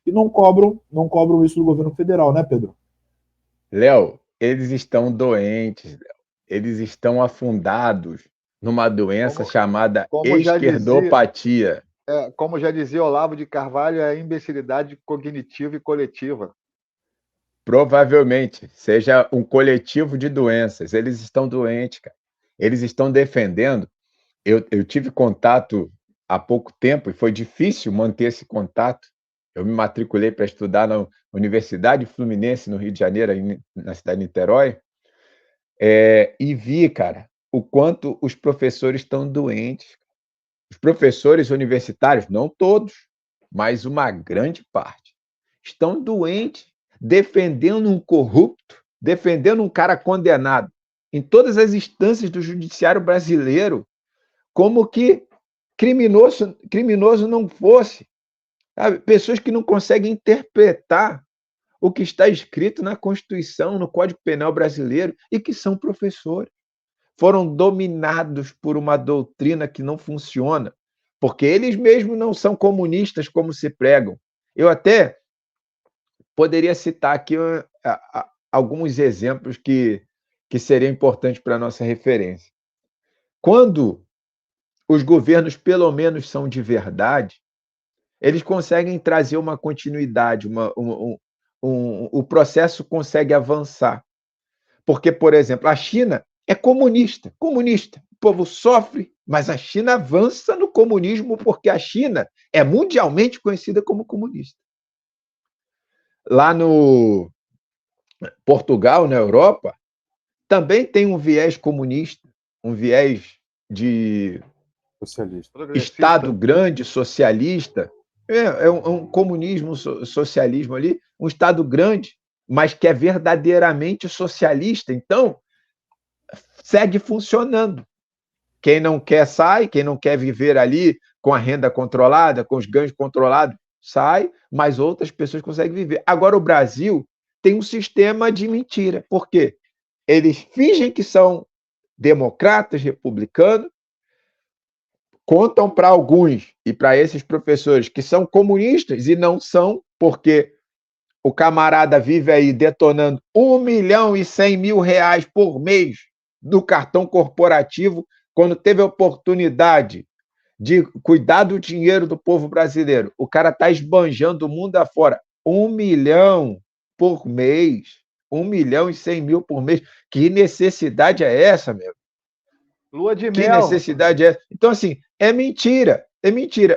que não cobram isso do governo federal, né, Pedro? Léo, eles estão doentes, Léo. Eles estão afundados numa doença chamada como esquerdopatia. Como já dizia Olavo de Carvalho, é a imbecilidade cognitiva e coletiva. Provavelmente seja um coletivo de doenças. Eles estão doentes, cara. Eles estão defendendo. Eu tive contato há pouco tempo e foi difícil manter esse contato. Eu me matriculei para estudar na Universidade Fluminense, no Rio de Janeiro, na cidade de Niterói, e vi, cara, o quanto os professores estão doentes. Os professores universitários, não todos, mas uma grande parte, estão doentes, defendendo um corrupto, defendendo um cara condenado em todas as instâncias do judiciário brasileiro, como que criminoso não fosse. Sabe? Pessoas que não conseguem interpretar o que está escrito na Constituição, no Código Penal brasileiro, e que são professores. Foram dominados por uma doutrina que não funciona, porque eles mesmos não são comunistas como se pregam. Eu até poderia citar aqui alguns exemplos que seriam importantes para a nossa referência. Quando os governos, pelo menos, são de verdade, eles conseguem trazer uma continuidade, o processo consegue avançar. Porque, por exemplo, a China é comunista. O povo sofre, mas a China avança no comunismo porque a China é mundialmente conhecida como comunista. Lá no Portugal, na Europa, também tem um viés comunista, um viés de Socialista. Estado grande, socialista. É um comunismo, socialismo ali, um Estado grande, mas que é verdadeiramente socialista. Então, segue funcionando. Quem não quer, sai. Quem não quer viver ali com a renda controlada, com os ganhos controlados, sai, mas outras pessoas conseguem viver. Agora, o Brasil tem um sistema de mentira. Por quê? Eles fingem que são democratas, republicanos, contam para alguns e para esses professores que são comunistas e não são, porque o camarada vive aí detonando R$ 1.100.000 por mês do cartão corporativo, quando teve a oportunidade de cuidar do dinheiro do povo brasileiro. O cara está esbanjando o mundo afora. 1 milhão por mês. 1.100.000 por mês. Que necessidade é essa, meu? Lua de Que mel. necessidade é essa? Então, assim, é mentira.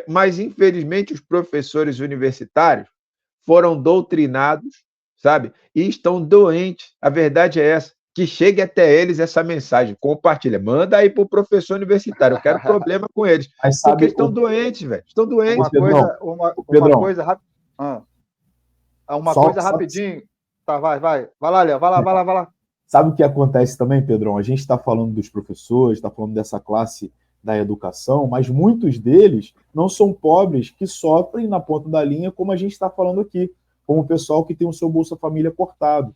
Mas, infelizmente, os professores universitários foram doutrinados, sabe? E estão doentes. A verdade é essa. Que chegue até eles essa mensagem. Compartilha. Manda aí para o professor universitário. Eu quero problema com eles. Mas Porque sabe, eles estão doentes, velho. Estão doentes. Uma coisa só rapidinho. Tá, vai lá, Léo. Vai lá. sabe o que acontece também, Pedrão? A gente está falando dos professores, está falando dessa classe da educação, mas muitos deles não são pobres que sofrem na ponta da linha, como a gente está falando aqui, como o pessoal que tem o seu Bolsa Família cortado,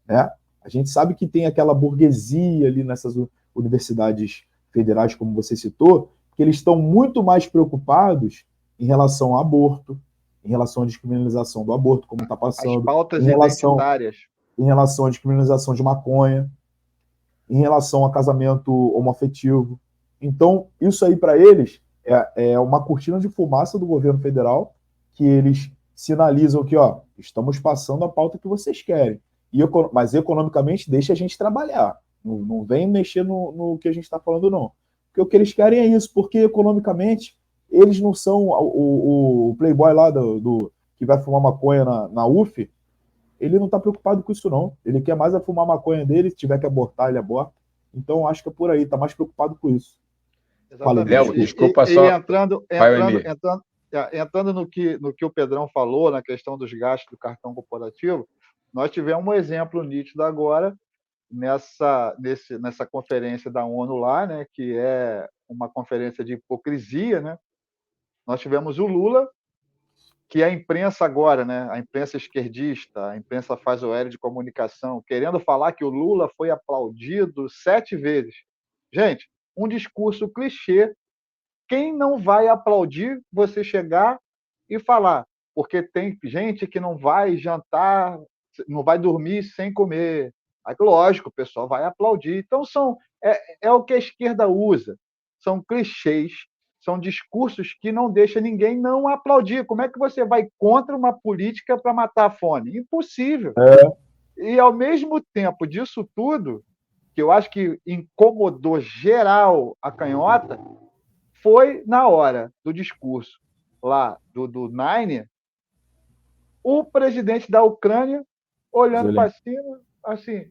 né? A gente sabe que tem aquela burguesia ali nessas universidades federais, como você citou, que eles estão muito mais preocupados em relação ao aborto, em relação à descriminalização do aborto, como está passando, as pautas identitárias, em relação à descriminalização de maconha, em relação a casamento homoafetivo. Então, isso aí para eles é uma cortina de fumaça do governo federal, que eles sinalizam que, ó, estamos passando a pauta que vocês querem. Mas economicamente deixa a gente trabalhar. Não vem mexer no que a gente está falando, não. Porque o que eles querem é isso, porque economicamente eles não são o playboy lá que vai fumar maconha na UF, ele não está preocupado com isso, não. Ele quer mais fumar maconha dele, se tiver que abortar, ele aborta. Então, acho que é por aí, está mais preocupado com isso. Exatamente. Léo, desculpa só. Entrando no que o Pedrão falou, na questão dos gastos do cartão corporativo, nós tivemos um exemplo nítido agora nessa conferência da ONU lá, né, que é uma conferência de hipocrisia, né? Nós tivemos o Lula, que a imprensa agora, né, a imprensa esquerdista, a imprensa fazoeira de comunicação, querendo falar que o Lula foi aplaudido 7 vezes. Gente, um discurso clichê. Quem não vai aplaudir você chegar e falar? Porque tem gente que não vai jantar, não vai dormir sem comer. Aí, lógico, o pessoal vai aplaudir. Então, é o que a esquerda usa. São clichês, são discursos que não deixam ninguém não aplaudir. Como é que você vai contra uma política para matar a fome? Impossível. E, ao mesmo tempo disso tudo, que eu acho que incomodou geral a canhota, foi na hora do discurso lá do Nine, o presidente da Ucrânia olhando para cima, assim,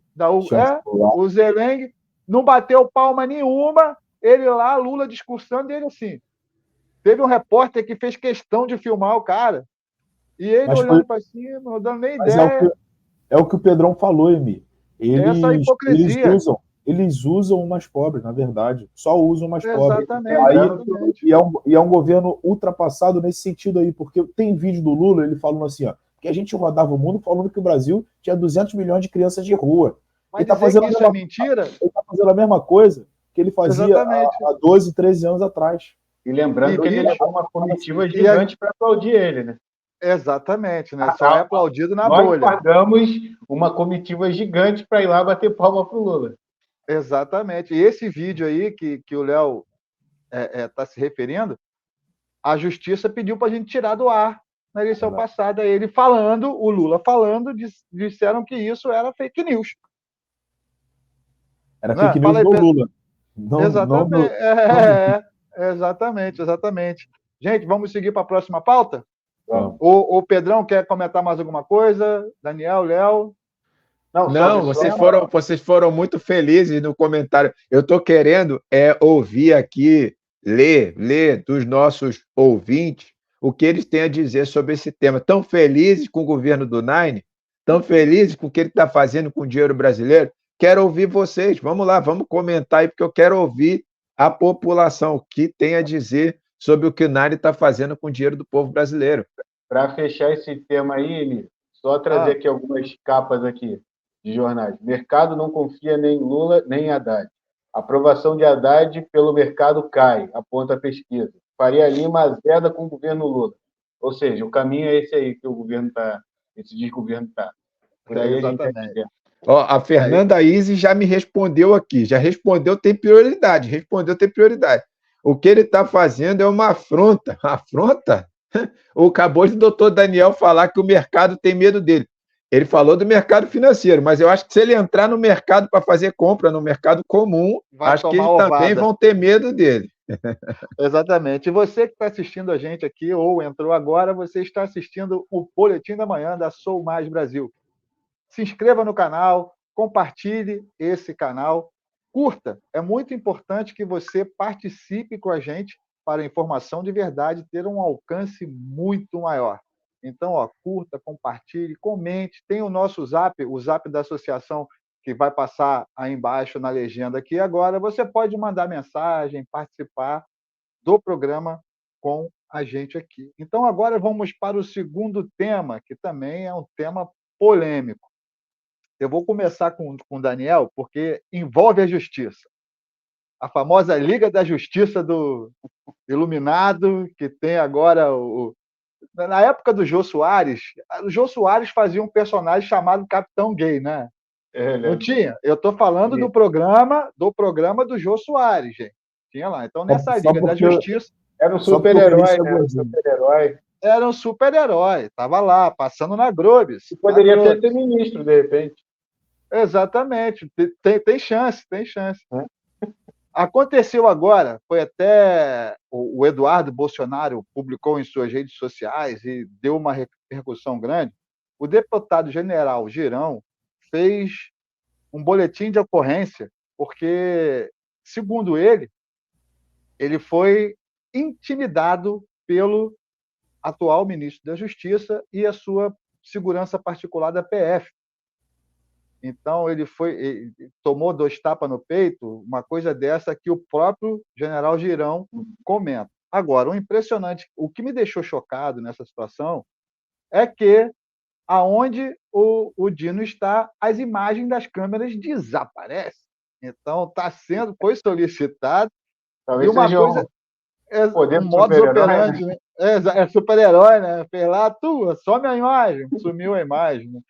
o Zelensky, não bateu palma nenhuma, ele lá, Lula discursando, ele assim. Teve um repórter que fez questão de filmar o cara, e ele olhando para cima, não dando nem ideia. É o que o Pedrão falou, Emi. Essa hipocrisia. Eles usam o mais pobre, na verdade. Só usam o mais pobre. Exatamente. E é um governo ultrapassado nesse sentido aí, porque tem vídeo do Lula, ele falando assim, ó, que a gente rodava o mundo falando que o Brasil tinha 200 milhões de crianças de rua. Mas ele tá fazendo isso é mentira? Ele está fazendo a mesma coisa que ele fazia há 12, 13 anos atrás. E lembrando que ele levou uma comitiva gigante para aplaudir ele, né? Exatamente, né? Só é aplaudido na bolha. Nós pagamos uma comitiva gigante para ir lá bater palma pro Lula. Exatamente. E esse vídeo aí que o Léo está se referindo, a justiça pediu para a gente tirar do ar na eleição passada. Ele falando, o Lula falando, disseram que isso era fake news. Era fake news do Lula. Exatamente. Gente, vamos seguir para a próxima pauta? O Pedrão quer comentar mais alguma coisa? Daniel, Léo? Não, vocês foram muito felizes no comentário. Eu estou querendo ouvir aqui, ler dos nossos ouvintes o que eles têm a dizer sobre esse tema. Tão felizes com o governo do Nine, tão felizes com o que ele está fazendo com o dinheiro brasileiro. Quero ouvir vocês. Vamos lá, vamos comentar aí, porque eu quero ouvir a população, o que tem a dizer sobre o que o Nine está fazendo com o dinheiro do povo brasileiro. Para fechar esse tema aí, Emílio, só trazer aqui algumas capas aqui de jornais. Mercado não confia nem em Lula, nem em Haddad. Aprovação de Haddad pelo mercado cai, aponta a pesquisa. Faria Lima azeda com o governo Lula. Ou seja, o caminho é esse aí que o governo está, esse desgoverno está. Por aí a gente a Fernanda Izzi já me respondeu aqui, já respondeu, tem prioridade, O que ele está fazendo é uma afronta. Acabou de o doutor Daniel falar que o mercado tem medo dele. Ele falou do mercado financeiro, mas eu acho que se ele entrar no mercado para fazer compra, no mercado comum, Vai acho que tomar eles também ovada. vão ter medo dele. Exatamente. E você que está assistindo a gente aqui, ou entrou agora, você está assistindo o Boletim da Manhã da Sou Mais Brasil. Se inscreva no canal, compartilhe esse canal, curta. É muito importante que você participe com a gente para a informação de verdade ter um alcance muito maior. Então, curta, compartilhe, comente. Tem o nosso Zap, o Zap da associação, que vai passar aí embaixo na legenda aqui agora. Você pode mandar mensagem, participar do programa com a gente aqui. Então, agora vamos para o segundo tema, que também é um tema polêmico. Eu vou começar com o Daniel, porque envolve a justiça. A famosa Liga da Justiça do Iluminado, que tem agora na época do Jô Soares, o Jô Soares fazia um personagem chamado Capitão Gay, né? Não tinha? Eu estou falando do programa do Jô Soares, gente. Tinha lá. Então, nessa Só Liga da porque Justiça, Era um Só porque o super-herói, Vinícius é né? Era um gordinho. super-herói. era um super-herói. Estava lá, passando na Grobes. E poderia até ser ministro, de repente. Exatamente. Tem chance, tem chance. É. Aconteceu agora, foi até o Eduardo Bolsonaro publicou em suas redes sociais e deu uma repercussão grande. O deputado general Girão fez um boletim de ocorrência, porque, segundo ele foi intimidado pelo atual ministro da Justiça e a sua segurança particular da PF. Então, ele tomou 2 tapas no peito, uma coisa dessa que o próprio general Girão comenta. Agora, o impressionante, o que me deixou chocado nessa situação é que, aonde o Dino está, as imagens das câmeras desaparecem. Então, foi solicitado, e Talvez uma seja coisa, poder um do modus super-herói, operandi, né? é super-herói, né? Fez lá, some a imagem, sumiu a imagem. Né?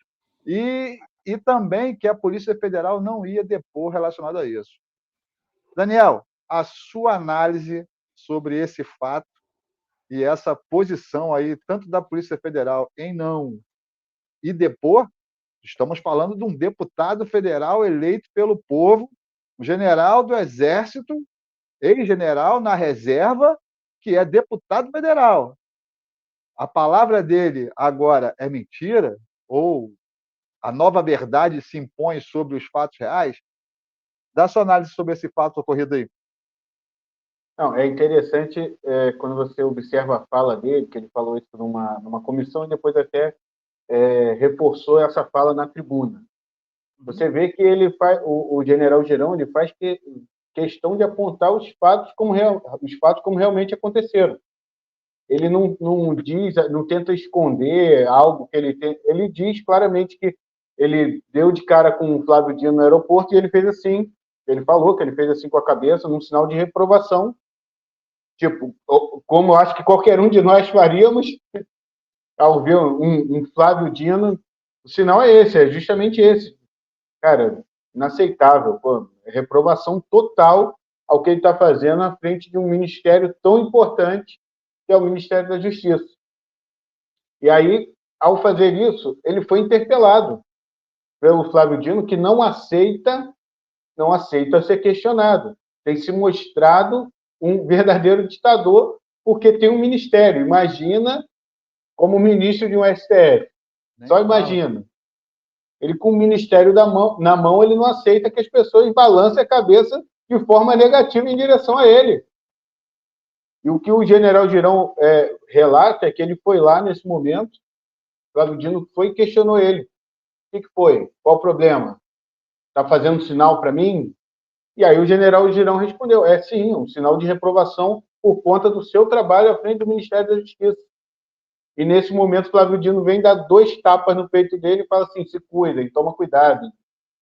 E também que a Polícia Federal não ia depor relacionado a isso. Daniel, a sua análise sobre esse fato e essa posição aí, tanto da Polícia Federal em não ir depor, estamos falando de um deputado federal eleito pelo povo, um general do Exército, ex-general na reserva, que é deputado federal. A palavra dele agora é mentira, ou a nova verdade se impõe sobre os fatos reais? Dá sua análise sobre esse fato ocorrido aí. Não, é interessante quando você observa a fala dele, que ele falou isso numa comissão e depois até reforçou essa fala na tribuna. Você vê que ele faz, o general Girão, ele faz questão de apontar os fatos como realmente aconteceram. Ele não diz, não tenta esconder algo que ele tem. Ele diz claramente que ele deu de cara com o Flávio Dino no aeroporto e ele fez assim. Ele falou que ele fez assim com a cabeça, num sinal de reprovação. Tipo, como eu acho que qualquer um de nós faríamos ao ver um Flávio Dino, o sinal é esse, é justamente esse. Cara, inaceitável, pô, reprovação total ao que ele está fazendo na frente de um ministério tão importante que é o Ministério da Justiça. E aí, ao fazer isso, ele foi interpelado pelo Flávio Dino, que não aceita ser questionado. Tem se mostrado um verdadeiro ditador, porque tem um ministério. Imagina como ministro de um STF. Só imagina. Ele, com o ministério na mão, ele não aceita que as pessoas balancem a cabeça de forma negativa em direção a ele. E o que o general Girão relata é que ele foi lá nesse momento, Flávio Dino foi e questionou ele. O que foi? Qual o problema? Está fazendo sinal para mim? E aí o general Girão respondeu, sim, um sinal de reprovação por conta do seu trabalho à frente do Ministério da Justiça. E nesse momento Flávio Dino vem dar 2 tapas no peito dele e fala assim, se cuidem, toma cuidado.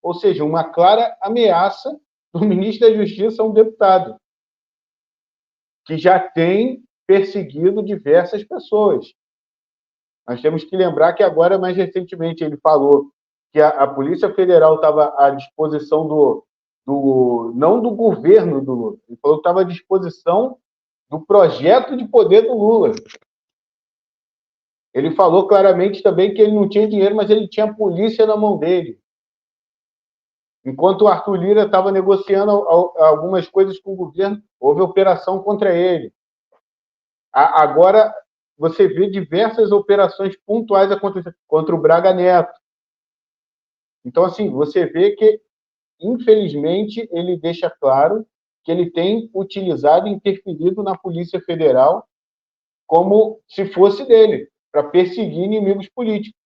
Ou seja, uma clara ameaça do ministro da Justiça a um deputado, que já tem perseguido diversas pessoas. Nós temos que lembrar que agora, mais recentemente, ele falou que a Polícia Federal estava à disposição não do governo do Lula, ele falou que estava à disposição do projeto de poder do Lula. Ele falou claramente também que ele não tinha dinheiro, mas ele tinha a polícia na mão dele. Enquanto o Arthur Lira estava negociando algumas coisas com o governo, houve operação contra ele. Agora, você vê diversas operações pontuais acontecendo contra o Braga Neto. Então, assim, você vê que, infelizmente, ele deixa claro que ele tem utilizado e interferido na Polícia Federal como se fosse dele, para perseguir inimigos políticos.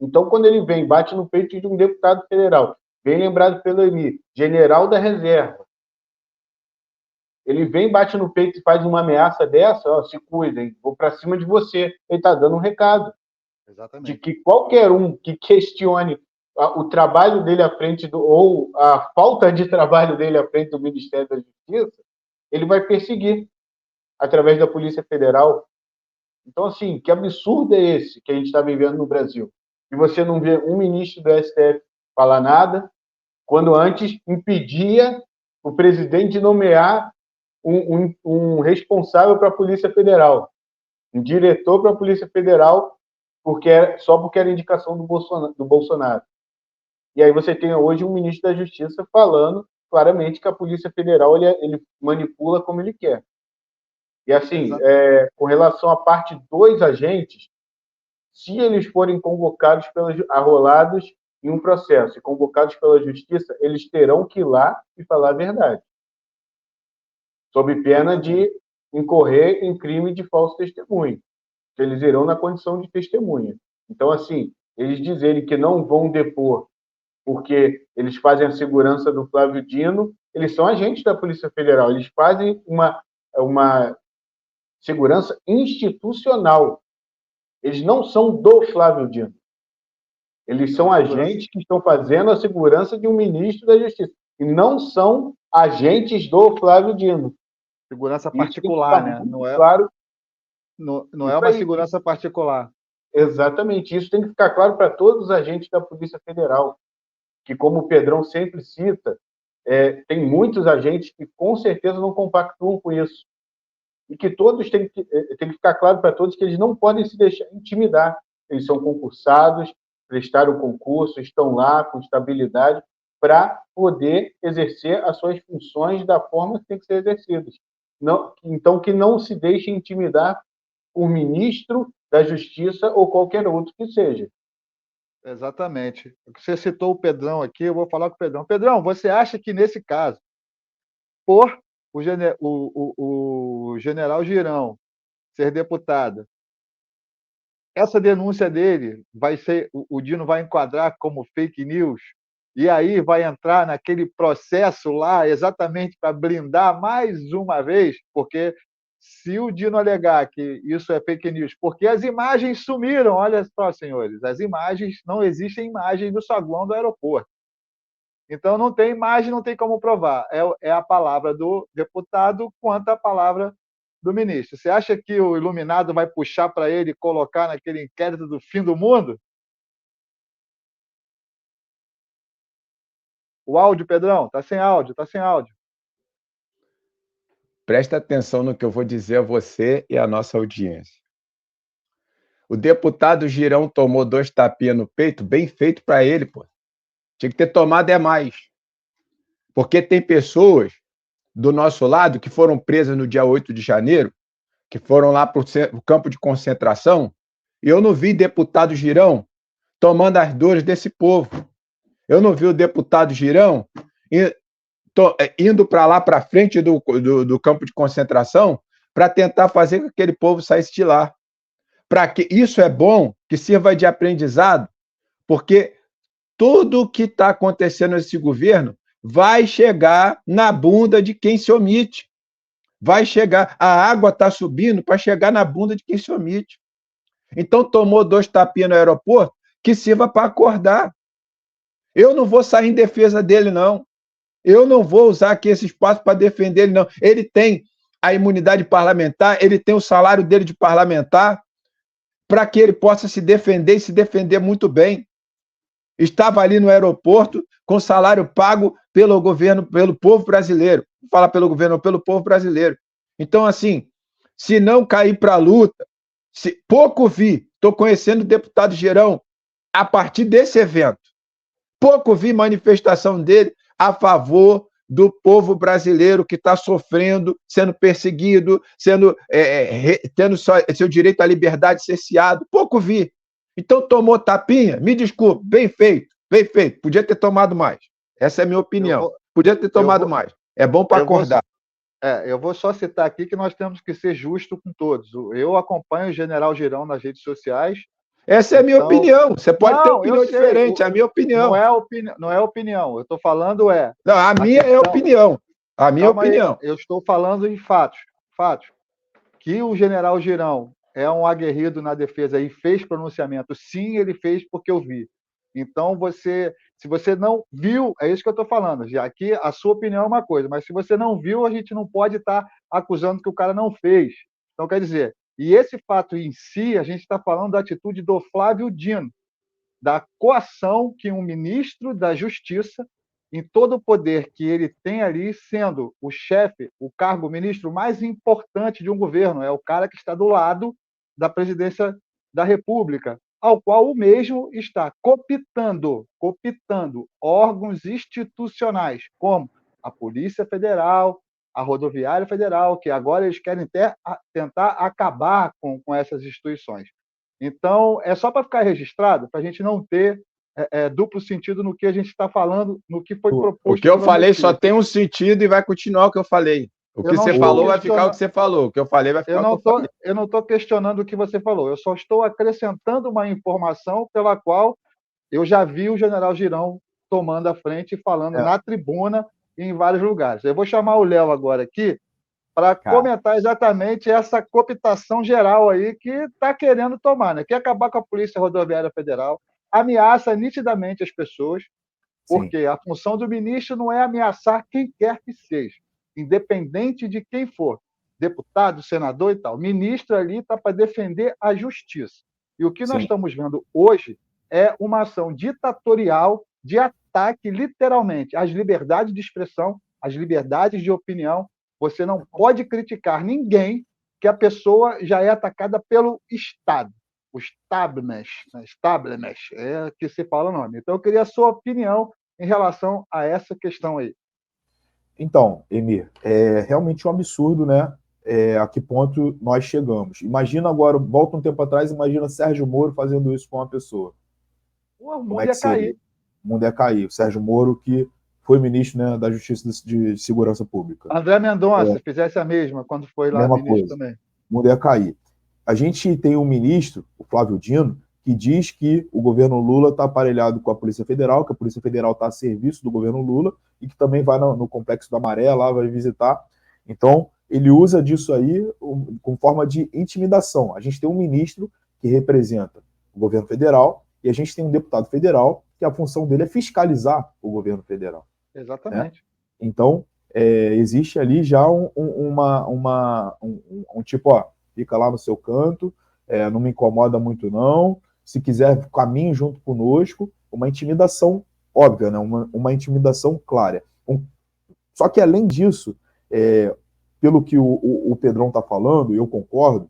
Então, quando ele vem, bate no peito de um deputado federal, bem lembrado pelo Emir, general da reserva, ele vem, bate no peito e faz uma ameaça dessa, ó, se cuidem, vou para cima de você. Ele está dando um recado. Exatamente. De que qualquer um que questione o trabalho dele à frente ou a falta de trabalho dele à frente do Ministério da Justiça, ele vai perseguir através da Polícia Federal. Então, assim, que absurdo é esse que a gente está vivendo no Brasil? E você não vê um ministro do STF falar nada, quando antes impedia o presidente de nomear um responsável para a Polícia Federal, um diretor para a Polícia Federal, só porque era indicação do Bolsonaro. E aí você tem hoje um ministro da Justiça falando claramente que a Polícia Federal ele manipula como ele quer. E assim, com relação à parte dos agentes, se eles forem convocados arrolados em um processo e convocados pela Justiça, eles terão que ir lá e falar a verdade, sob pena de incorrer em crime de falso testemunho. Eles irão na condição de testemunha. Então, assim, eles dizerem que não vão depor porque eles fazem a segurança do Flávio Dino, eles são agentes da Polícia Federal, eles fazem uma segurança institucional. Eles não são do Flávio Dino. Eles são agentes que estão fazendo a segurança de um ministro da Justiça. E não são agentes do Flávio Dino. Segurança particular, né? Não é, claro. Não é uma segurança particular. Exatamente. Isso tem que ficar claro para todos os agentes da Polícia Federal. Que, como o Pedrão sempre cita, tem muitos agentes que com certeza não compactuam com isso. E que todos tem que ficar claro para todos que eles não podem se deixar intimidar. Eles são concursados, prestaram concurso, estão lá com estabilidade para poder exercer as suas funções da forma que tem que ser exercidas. Então, que não se deixem intimidar por ministro da Justiça ou qualquer outro que seja. Exatamente. Você citou o Pedrão aqui, eu vou falar com o Pedrão. Pedrão, você acha que, nesse caso, por o general Girão ser deputado, essa denúncia dele vai ser, o Dino vai enquadrar como fake news, e aí vai entrar naquele processo lá exatamente para blindar mais uma vez, porque se o Dino alegar que isso é fake news, porque as imagens sumiram, olha só, senhores, as imagens, não existem imagens do saguão do aeroporto. Então, não tem imagem, não tem como provar. É a palavra do deputado quanto a palavra do ministro. Você acha que o iluminado vai puxar para ele e colocar naquele inquérito do fim do mundo? O áudio, Pedrão, está sem áudio, está sem áudio. Presta atenção no que eu vou dizer a você e a nossa audiência. O deputado Girão tomou 2 tapinhas no peito, bem feito para ele, pô. Tinha que ter tomado mais. Porque tem pessoas do nosso lado que foram presas no dia 8 de janeiro, que foram lá para o campo de concentração, e eu não vi deputado Girão tomando as dores desse povo. Eu não vi o deputado Girão indo para lá, para frente do campo de concentração, para tentar fazer com que aquele povo saísse de lá. Para que isso é bom, que sirva de aprendizado, porque tudo o que está acontecendo nesse governo vai chegar na bunda de quem se omite. Vai chegar, a água está subindo para chegar na bunda de quem se omite. Então, tomou 2 tapinhas no aeroporto, que sirva para acordar. Eu não vou sair em defesa dele, não. Eu não vou usar aqui esse espaço para defender ele, não. Ele tem a imunidade parlamentar, ele tem o salário dele de parlamentar, para que ele possa se defender e se defender muito bem. Estava ali no aeroporto com salário pago pelo governo, pelo povo brasileiro. Não fala pelo governo, pelo povo brasileiro. Então, assim, se não cair para a luta Pouco vi, estou conhecendo o deputado Girão a partir desse evento. Pouco vi manifestação dele a favor do povo brasileiro que está sofrendo, sendo perseguido, tendo seu direito à liberdade cerceado. Pouco vi. Então tomou tapinha, me desculpe, bem feito, bem feito. Podia ter tomado mais. Essa é a minha opinião. Podia ter tomado mais. É bom para acordar. Eu vou só citar aqui que nós temos que ser justos com todos. Eu acompanho o general Girão nas redes sociais. Essa é a minha opinião. Você pode ter opinião diferente, é a minha opinião. Não é opinião. Eu estou falando Não, a minha é opinião. A minha opinião. Eu estou falando em fatos. Fatos. Que o general Girão é um aguerrido na defesa e fez pronunciamento. Sim, ele fez porque eu vi. Então, se você não viu, é isso que eu estou falando. Já que a sua opinião é uma coisa, mas se você não viu, a gente não pode estar acusando que o cara não fez. Então, quer dizer, e esse fato em si, a gente está falando da atitude do Flávio Dino, da coação que um ministro da Justiça, em todo o poder que ele tem ali, sendo o chefe, o cargo, o ministro mais importante de um governo, é o cara que está do lado da presidência da República, ao qual o mesmo está cooptando órgãos institucionais, como a Polícia Federal, a Rodoviária Federal, que agora eles querem tentar acabar com essas instituições. Então, é só para ficar registrado, para a gente não ter duplo sentido no que a gente está falando, no que foi proposto. O que eu falei só tem um sentido e vai continuar o que eu falei. O que você falou vai ficar o que você falou. O que eu falei vai ficar o que eu falei. Eu não estou questionando o que você falou. Eu só estou acrescentando uma informação pela qual eu já vi o general Girão tomando a frente e falando na tribuna e em vários lugares. Eu vou chamar o Léo agora aqui para comentar exatamente essa cooptação geral aí que está querendo tomar, né? Quer acabar com a Polícia Rodoviária Federal, ameaça nitidamente as pessoas, porque a função do ministro não é ameaçar quem quer que seja, independente de quem for, deputado, senador e tal. O ministro ali está para defender a justiça. E o que nós estamos vendo hoje é uma ação ditatorial de ataque, literalmente, às liberdades de expressão, às liberdades de opinião. Você não pode criticar ninguém que a pessoa já é atacada pelo Estado. O establishment é que se fala o nome. Então, eu queria a sua opinião em relação a essa questão aí. Então, Emir, é realmente um absurdo, né? A que ponto nós chegamos. Imagina agora, volta um tempo atrás, imagina Sérgio Moro fazendo isso com uma pessoa. O mundo ia cair. O mundo ia cair. O Sérgio Moro, que foi ministro, né, da Justiça de Segurança Pública. André Mendonça fizesse a mesma quando foi lá ministro também. O mundo ia cair. A gente tem um ministro, o Flávio Dino, que diz que o governo Lula está aparelhado com a Polícia Federal, que a Polícia Federal está a serviço do governo Lula e que também vai no Complexo da Maré, lá vai visitar. Então, ele usa disso aí com forma de intimidação. A gente tem um ministro que representa o governo federal e a gente tem um deputado federal que a função dele é fiscalizar o governo federal. Exatamente. Né? Então, existe ali já um tipo, ó, fica lá no seu canto, não me incomoda muito não, se quiser caminhe junto conosco, uma intimidação óbvia, né? uma intimidação clara. Só que além disso, pelo que o Pedrão está falando, e eu concordo,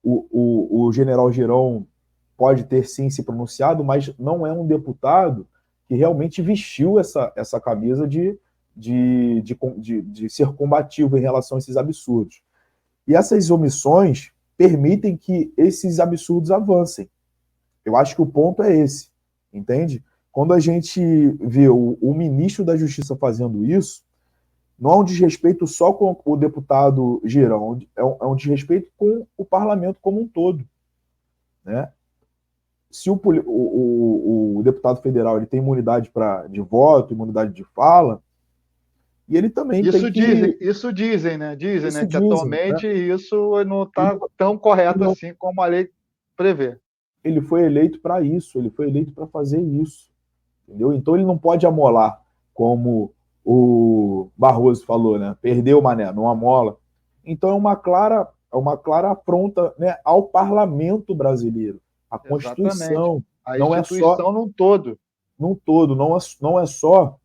o general Girão pode ter sim se pronunciado, mas não é um deputado que realmente vestiu essa camisa de ser combativo em relação a esses absurdos. E essas omissões permitem que esses absurdos avancem. Eu acho que o ponto é esse, entende? Quando a gente vê o ministro da Justiça fazendo isso, não é um desrespeito só com o deputado Girão, é um desrespeito com o parlamento como um todo, né? Se o deputado federal ele tem imunidade de voto, imunidade de fala, e ele também tem que... Isso dizem, né? Dizem, né? Que atualmente isso não está tão correto assim como a lei prevê. Ele foi eleito para isso, ele foi eleito para fazer isso, entendeu? Então ele não pode amolar, como o Barroso falou, né? Perdeu, mané, não amola. Então é uma clara afronta, né, ao parlamento brasileiro, à Constituição. A instituição num todo. Num todo, não é só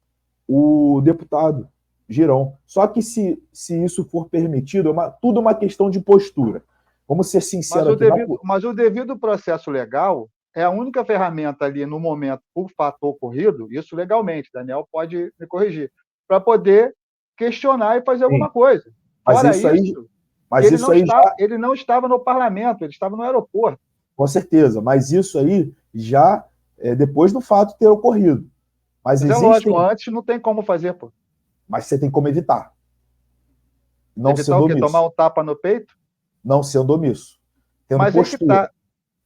o deputado Girão. Só que se isso for permitido, tudo uma questão de postura. Vamos ser sinceros aqui. Mas o devido processo legal é a única ferramenta ali no momento, por fato ocorrido, isso legalmente, Daniel pode me corrigir, para poder questionar e fazer alguma coisa. Fora isso, ele não estava no parlamento, ele estava no aeroporto. Com certeza, mas isso aí já é depois do fato ter ocorrido. Mas é lógico, antes não tem como fazer, pô. Mas você tem como evitar. Não evitar o quê? Tomar um tapa no peito? Não sendo omisso. Tendo mas postura. É que tá.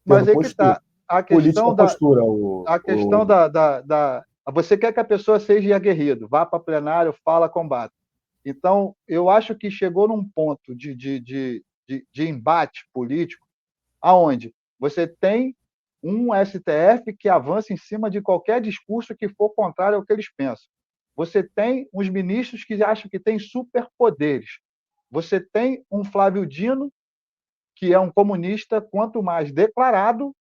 Mas é que tá. A questão da postura, você quer que a pessoa seja aguerrido, vá para plenário, fala, combate. Então, eu acho que chegou num ponto de embate político, aonde você tem um STF que avança em cima de qualquer discurso que for contrário ao que eles pensam. Você tem uns ministros que acham que têm superpoderes. Você tem um Flávio Dino, que é um comunista, quanto mais declarado,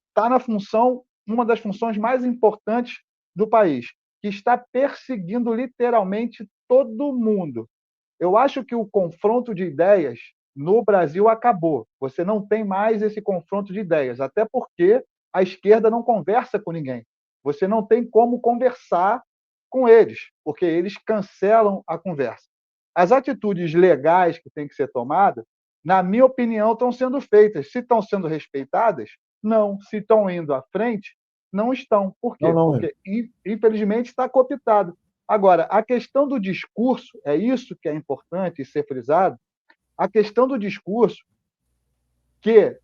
está na função, uma das funções mais importantes do país, que está perseguindo literalmente todo mundo. Eu acho que o confronto de ideias no Brasil acabou. Você não tem mais esse confronto de ideias, até porque a esquerda não conversa com ninguém. Você não tem como conversar com eles, porque eles cancelam a conversa. As atitudes legais que têm que ser tomadas, na minha opinião, estão sendo feitas. Se estão sendo respeitadas, não. Se estão indo à frente, não estão. Por quê? Porque, infelizmente, está cooptado. Agora, a questão do discurso, é isso que é importante ser frisado, a questão do discurso, que,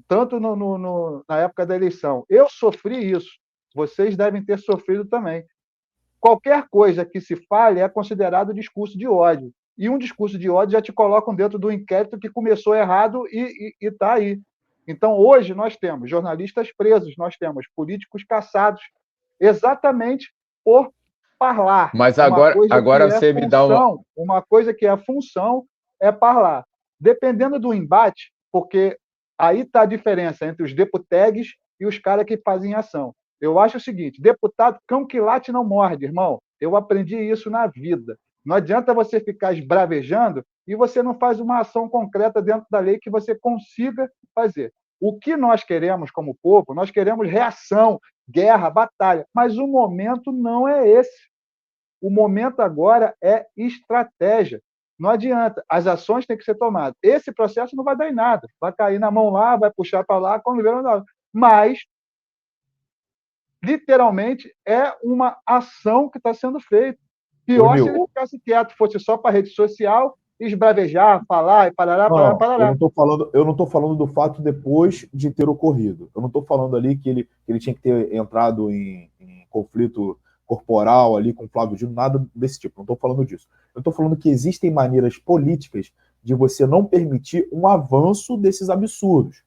tanto na época da eleição, eu sofri isso, vocês devem ter sofrido também. Qualquer coisa que se fale é considerado discurso de ódio. E um discurso de ódio já te colocam dentro do inquérito que começou errado e está aí. Então, hoje, nós temos jornalistas presos, nós temos políticos caçados, exatamente por falar. Mas agora você me dá uma coisa que é função é falar. Dependendo do embate, porque aí está a diferença entre os deputegues e os caras que fazem ação. Eu acho o seguinte, deputado, cão que late não morde, irmão. Eu aprendi isso na vida. Não adianta você ficar esbravejando e você não faz uma ação concreta dentro da lei que você consiga fazer. O que nós queremos como povo, nós queremos reação, guerra, batalha, mas o momento não é esse. O momento agora é estratégia. Não adianta, as ações têm que ser tomadas. Esse processo não vai dar em nada. Vai cair na mão lá, vai puxar para lá, quando vier nada. Mas, literalmente, é uma ação que está sendo feita. Pior se ele ficasse quieto, fosse só para a rede social, esbravejar, falar e parará. Eu não estou falando do fato depois de ter ocorrido. Eu não estou falando ali que ele tinha que ter entrado em conflito corporal ali com o Flávio Dino, nada desse tipo. Não estou falando disso. Eu estou falando que existem maneiras políticas de você não permitir um avanço desses absurdos.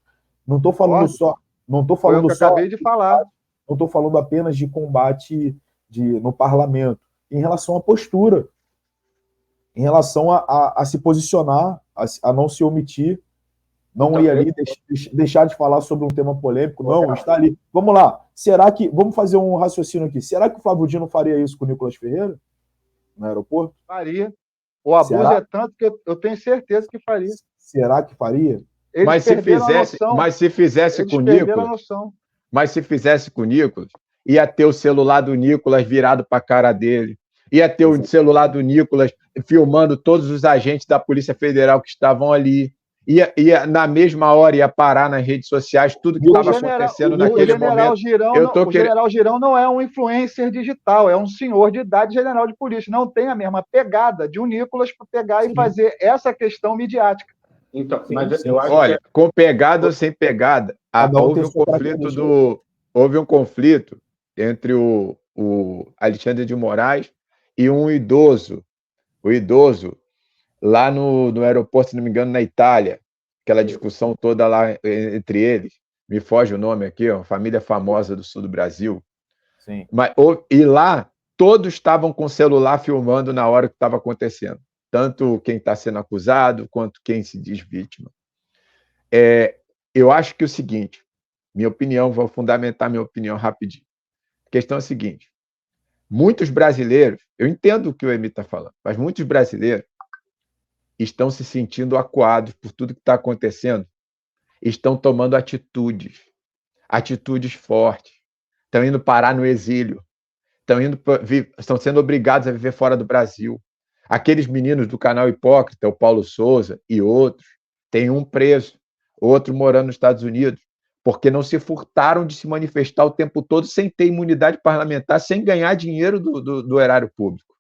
Não estou falando só. Não estou falando só. Acabei de falar. Não estou falando apenas de combate no parlamento. Em relação à postura, em relação a se posicionar, a não se omitir, não ir ali, deixar de falar sobre um tema polêmico, não, está ali. Vamos lá, vamos fazer um raciocínio aqui, será que o Flávio Dino faria isso com o Nicolas Ferreira, no aeroporto? Faria. O abuso é tanto que eu tenho certeza que faria. Será que faria? Mas se fizesse com o Nicolas, ia ter o celular do Nicolas virado para a cara dele, ia ter o celular do Nicolas filmando todos os agentes da Polícia Federal que estavam ali, ia na mesma hora, ia parar nas redes sociais, tudo que estava acontecendo naquele momento. O General Girão não é um influencer digital, é um senhor de idade general de polícia, não tem a mesma pegada de um Nicolas para pegar e fazer essa questão midiática. Então, mas eu acho olha, com pegada ou sem pegada, houve um conflito entre o Alexandre de Moraes e um idoso, lá no aeroporto, se não me engano, na Itália, aquela discussão toda lá entre eles, me foge o nome aqui, uma família famosa do sul do Brasil. Sim. E lá, todos estavam com o celular filmando na hora que estava acontecendo, tanto quem está sendo acusado, quanto quem se diz vítima. Eu acho que é o seguinte, minha opinião, vou fundamentar minha opinião rapidinho. A questão é a seguinte, muitos brasileiros, eu entendo o que o Emi está falando, mas muitos brasileiros estão se sentindo acuados por tudo que está acontecendo, estão tomando atitudes fortes, estão indo parar no exílio, estão sendo obrigados a viver fora do Brasil. Aqueles meninos do canal Hipócrita, o Paulo Souza e outros, tem um preso, outro morando nos Estados Unidos, porque não se furtaram de se manifestar o tempo todo sem ter imunidade parlamentar, sem ganhar dinheiro do erário público.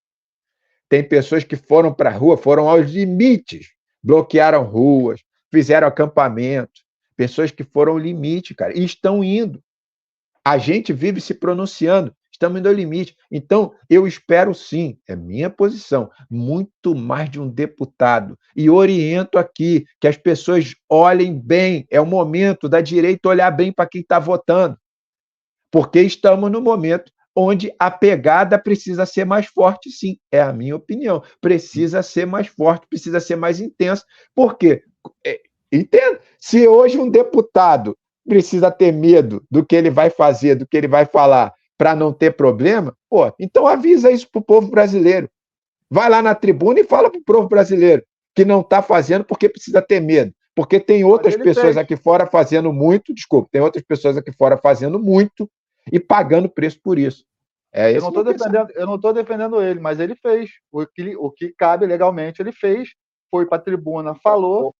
Tem pessoas que foram para a rua, foram aos limites, bloquearam ruas, fizeram acampamento, pessoas que foram ao limite, cara, e estão indo. A gente vive se pronunciando, estamos indo ao limite. Então, eu espero sim, é minha posição, muito mais de um deputado. E oriento aqui que as pessoas olhem bem, é o momento da direita olhar bem para quem está votando. Porque estamos no momento onde a pegada precisa ser mais forte, sim, é a minha opinião. Precisa ser mais forte, precisa ser mais intensa. Por quê? Entenda, se hoje um deputado precisa ter medo do que ele vai fazer, do que ele vai falar, para não ter problema, pô, então avisa isso para o povo brasileiro. Vai lá na tribuna e fala para o povo brasileiro que não está fazendo porque precisa ter medo. Porque tem outras pessoas aqui fora fazendo muito, tem outras pessoas aqui fora fazendo muito e pagando preço por isso. Eu não estou defendendo ele, mas ele fez. O que cabe legalmente, ele fez. Foi para a tribuna, falou.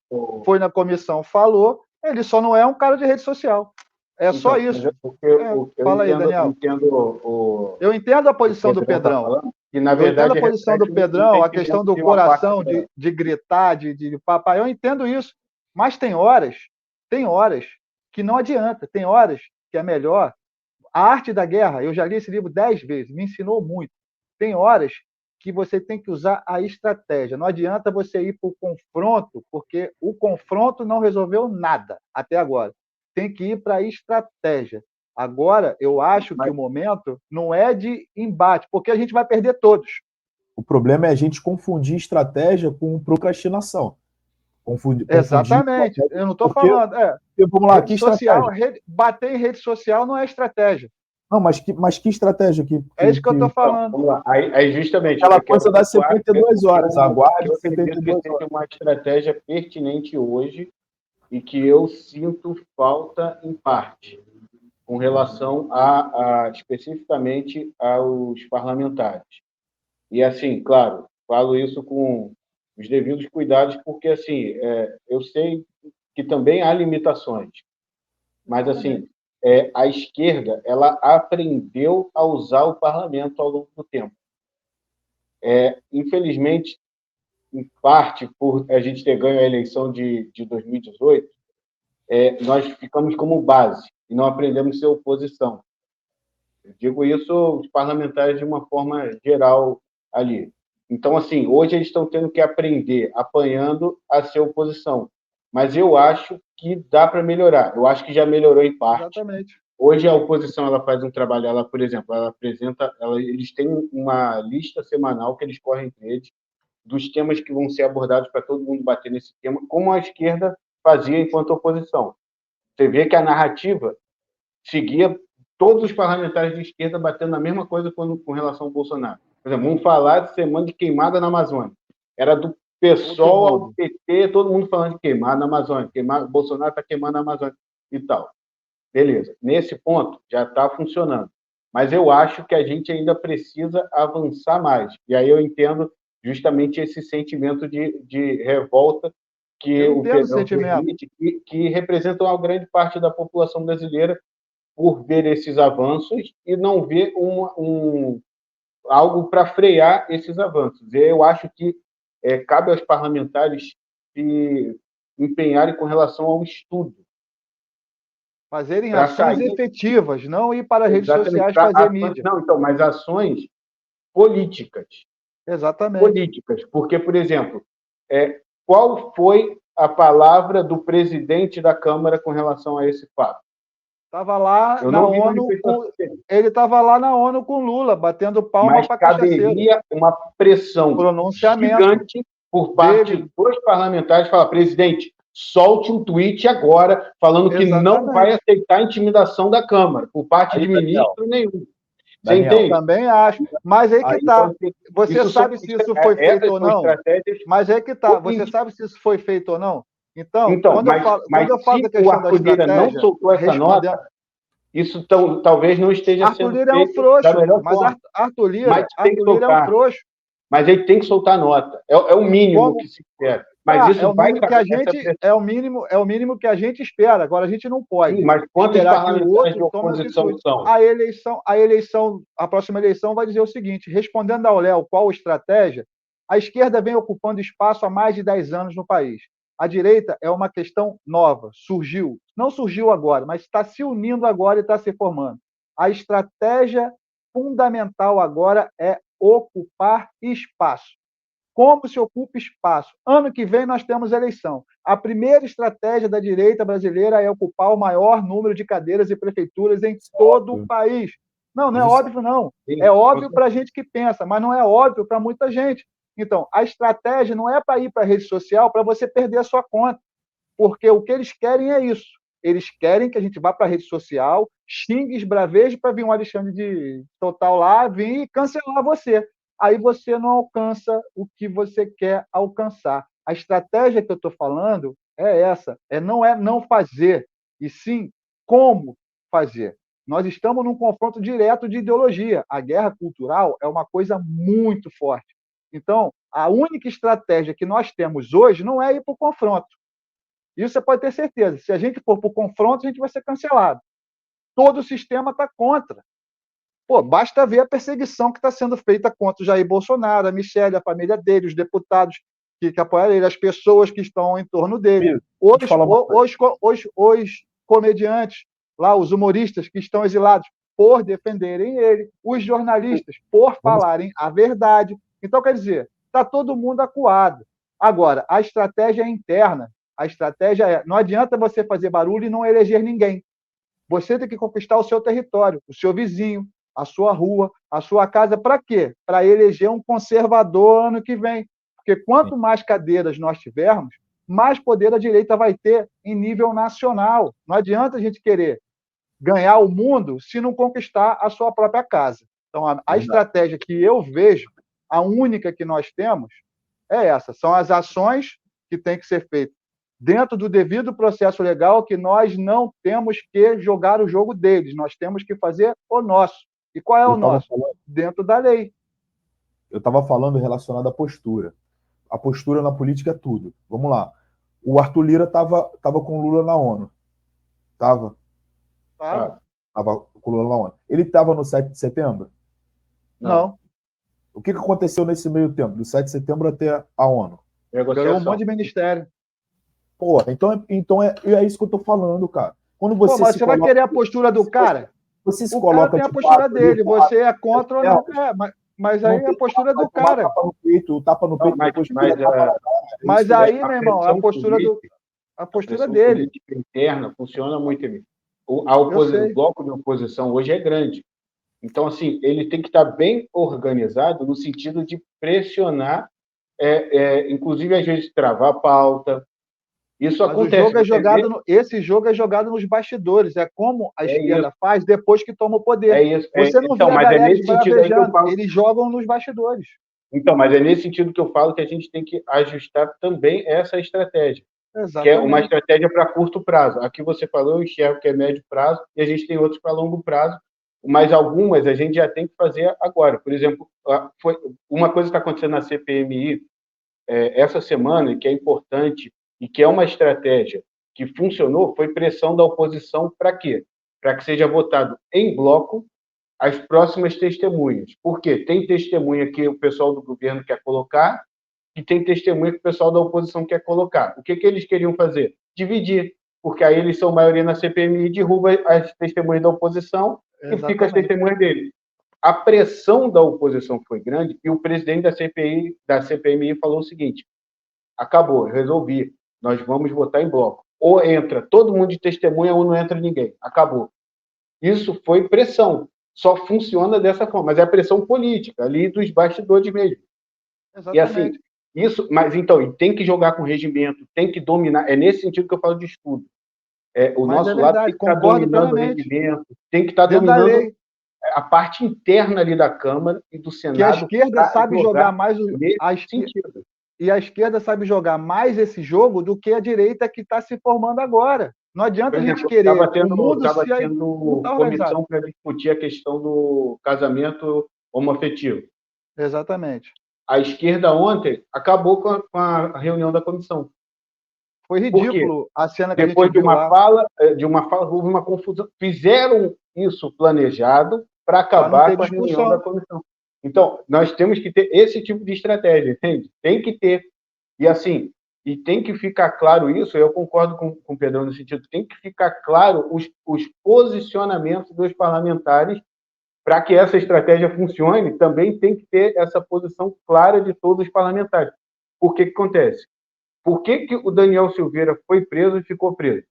Foi na comissão, falou. Ele só não é um cara de rede social. É então, só isso. Fala aí, Daniel. Eu entendo a posição do Pedrão. E, na verdade, eu entendo a posição do Pedrão, a questão do coração, de gritar, de papai. Eu entendo isso. Mas tem horas que não adianta. Tem horas que é melhor. A Arte da Guerra, eu já li esse livro 10 vezes, me ensinou muito. Tem horas que você tem que usar a estratégia. Não adianta você ir para o confronto, porque o confronto não resolveu nada até agora. Tem que ir para a estratégia. Agora, eu acho que o momento não é de embate, porque a gente vai perder todos. O problema é a gente confundir estratégia com procrastinação. Exatamente. Eu não estou falando. Vamos lá, que estratégia? Bater em rede social não é estratégia. Não, mas que estratégia? É isso que eu estou falando. Vamos lá. Aí justamente. Aquela coisa das 72 horas. Aguarde 72 horas. Tem uma estratégia pertinente hoje e que eu sinto falta em parte com relação especificamente aos parlamentares. E, assim, claro, falo isso com os devidos cuidados, porque, assim, eu sei que também há limitações, mas, assim, a esquerda, ela aprendeu a usar o parlamento ao longo do tempo. Infelizmente, em parte, por a gente ter ganho a eleição de 2018, nós ficamos como base e não aprendemos a ser oposição. Eu digo isso os parlamentares de uma forma geral ali. Então, assim, hoje eles estão tendo que aprender, apanhando, a ser oposição. Mas eu acho que dá para melhorar. Eu acho que já melhorou em parte. Exatamente. Hoje a oposição ela faz um trabalho, por exemplo, eles têm uma lista semanal que eles correm entre eles, dos temas que vão ser abordados para todo mundo bater nesse tema, como a esquerda fazia enquanto oposição. Você vê que a narrativa seguia todos os parlamentares de esquerda batendo na mesma coisa com relação ao Bolsonaro. Por exemplo, vamos falar de semana de queimada na Amazônia. Era do PSOL ao PT, todo mundo falando de queimada na Amazônia. Bolsonaro está queimando a Amazônia e tal. Beleza. Nesse ponto, já está funcionando. Mas eu acho que a gente ainda precisa avançar mais. E aí eu entendo justamente esse sentimento de revolta que o Pedrão permite, que representa uma grande parte da população brasileira por ver esses avanços e não ver algo para frear esses avanços. Eu acho que cabe aos parlamentares se empenharem com relação ao estudo. Fazerem ações efetivas, não ir para as redes sociais fazer mídia. Não, então, mas ações políticas. Exatamente. Políticas. Porque, por exemplo, qual foi a palavra do presidente da Câmara com relação a esse fato? Estava lá na ONU, ele estava lá na ONU com Lula, batendo palma para cachaceiro. Mas caberia uma pressão gigante por parte dos parlamentares, falar, presidente, solte um tweet agora falando que não vai aceitar a intimidação da Câmara, por parte de ministro nenhum. Você entende? Também acho. Mas aí que tá. Você sabe se isso foi feito ou não? Mas aí que tá. Você sabe se isso foi feito ou não? Então quando eu falo da questão da estratégia... não soltou essa nota, isso talvez não esteja sendo feito. Arthur Lira é um frouxo, mas Arthur Lira é um frouxo. Mas ele tem que soltar a nota. É o mínimo que se quer. Mas isso vai que a gente é o mínimo que a gente espera. Agora a gente não pode. Sim, mas quantos parlamentares de oposição são? A próxima eleição vai dizer o seguinte: respondendo ao Léo, qual estratégia? A esquerda vem ocupando espaço há mais de 10 anos no país. A direita é uma questão nova, surgiu. Não surgiu agora, mas está se unindo agora e está se formando. A estratégia fundamental agora é ocupar espaço. Como se ocupa espaço? Ano que vem nós temos eleição. A primeira estratégia da direita brasileira é ocupar o maior número de cadeiras e prefeituras em todo o país. Não é óbvio, não. É óbvio para a gente que pensa, mas não é óbvio para muita gente. Então, a estratégia não é para ir para a rede social para você perder a sua conta, porque o que eles querem é isso. Eles querem que a gente vá para a rede social, xingue, esbraveje para vir um Alexandre de Total lá, vir e cancelar você. Aí você não alcança o que você quer alcançar. A estratégia que eu estou falando é essa, não é não fazer, e sim como fazer. Nós estamos num confronto direto de ideologia. A guerra cultural é uma coisa muito forte. Então, a única estratégia que nós temos hoje não é ir para o confronto. Isso você pode ter certeza. Se a gente for para o confronto, a gente vai ser cancelado. Todo o sistema está contra. Basta ver a perseguição que está sendo feita contra o Jair Bolsonaro, a Michelle, a família dele, os deputados que apoiaram ele, as pessoas que estão em torno dele. Os comediantes, lá, os humoristas que estão exilados por defenderem ele, os jornalistas por falarem a verdade. Então, quer dizer, está todo mundo acuado. Agora, a estratégia é interna. A estratégia é... Não adianta você fazer barulho e não eleger ninguém. Você tem que conquistar o seu território, o seu vizinho, a sua rua, a sua casa. Para quê? Para eleger um conservador ano que vem. Porque quanto mais cadeiras nós tivermos, mais poder a direita vai ter em nível nacional. Não adianta a gente querer ganhar o mundo se não conquistar a sua própria casa. Então, a estratégia que eu vejo, a única que nós temos, é essa. São as ações que têm que ser feitas dentro do devido processo legal, que nós não temos que jogar o jogo deles, nós temos que fazer o nosso. E qual é o nosso? Dentro da lei. Eu estava falando relacionado à postura. A postura na política é tudo. Vamos lá. O Arthur Lira estava com o Lula na ONU. Estava com o Lula na ONU. Ele estava no 7 de setembro? Não. O que aconteceu nesse meio tempo, do 7 de setembro até a ONU? Ganhou um monte de ministério. Então é isso que eu tô falando, cara. Quando você mas você vai querer a postura do cara? Você se coloca, tem a postura dele, você é contra ou não? Mas aí é a postura do cara. Tapa no peito, mas aí, meu irmão, a postura dele. A política interna funciona muito bem. O bloco de oposição hoje é grande. Então, assim, ele tem que estar bem organizado no sentido de pressionar, inclusive, às vezes, travar a pauta. Isso acontece. Esse jogo é jogado nos bastidores. É como a esquerda faz depois que toma o poder. Você não vê a galera esbravejando, eles jogam nos bastidores. Então, mas é nesse sentido que eu falo que a gente tem que ajustar também essa estratégia. Exatamente. Que é uma estratégia para curto prazo. Aqui você falou, eu enxergo que é médio prazo, e a gente tem outros para longo prazo, mas algumas a gente já tem que fazer agora. Por exemplo, uma coisa que está acontecendo na CPMI essa semana, e que é importante, e que é uma estratégia que funcionou, foi pressão da oposição para quê? Para que seja votado em bloco as próximas testemunhas. Por quê? Tem testemunha que o pessoal do governo quer colocar e tem testemunha que o pessoal da oposição quer colocar. O que eles queriam fazer? Dividir, porque aí eles são maioria na CPMI, derruba as testemunhas da oposição e fica as testemunhas dele. A pressão da oposição foi grande e o presidente da CPMI falou o seguinte: acabou, resolvi. Nós vamos votar em bloco. Ou entra todo mundo de testemunha ou não entra ninguém. Acabou. Isso foi pressão. Só funciona dessa forma. Mas é a pressão política, ali dos bastidores mesmo. Exatamente. E assim, mas então, e tem que jogar com o regimento, tem que dominar. É nesse sentido que eu falo de estudo. O nosso lado tem que estar dominando o regimento, tem que estar dominando a parte interna ali da Câmara e do Que Senado. a esquerda sabe jogar mais nesse sentido. E a esquerda sabe jogar mais esse jogo do que a direita que está se formando agora. Não adianta a gente querer. Estava tendo organizado. comissão para discutir a questão do casamento homoafetivo. Exatamente. A esquerda ontem acabou com a reunião da comissão. Foi ridículo a cena que depois a gente viu de uma fala, houve uma confusão. Fizeram isso planejado para acabar com a reunião da comissão. Então, nós temos que ter esse tipo de estratégia, entende? Tem que ter. E assim, e tem que ficar claro isso, eu concordo com o Pedrão no sentido, tem que ficar claro os posicionamentos dos parlamentares para que essa estratégia funcione, também tem que ter essa posição clara de todos os parlamentares. Por que acontece? Por que o Daniel Silveira foi preso e ficou preso?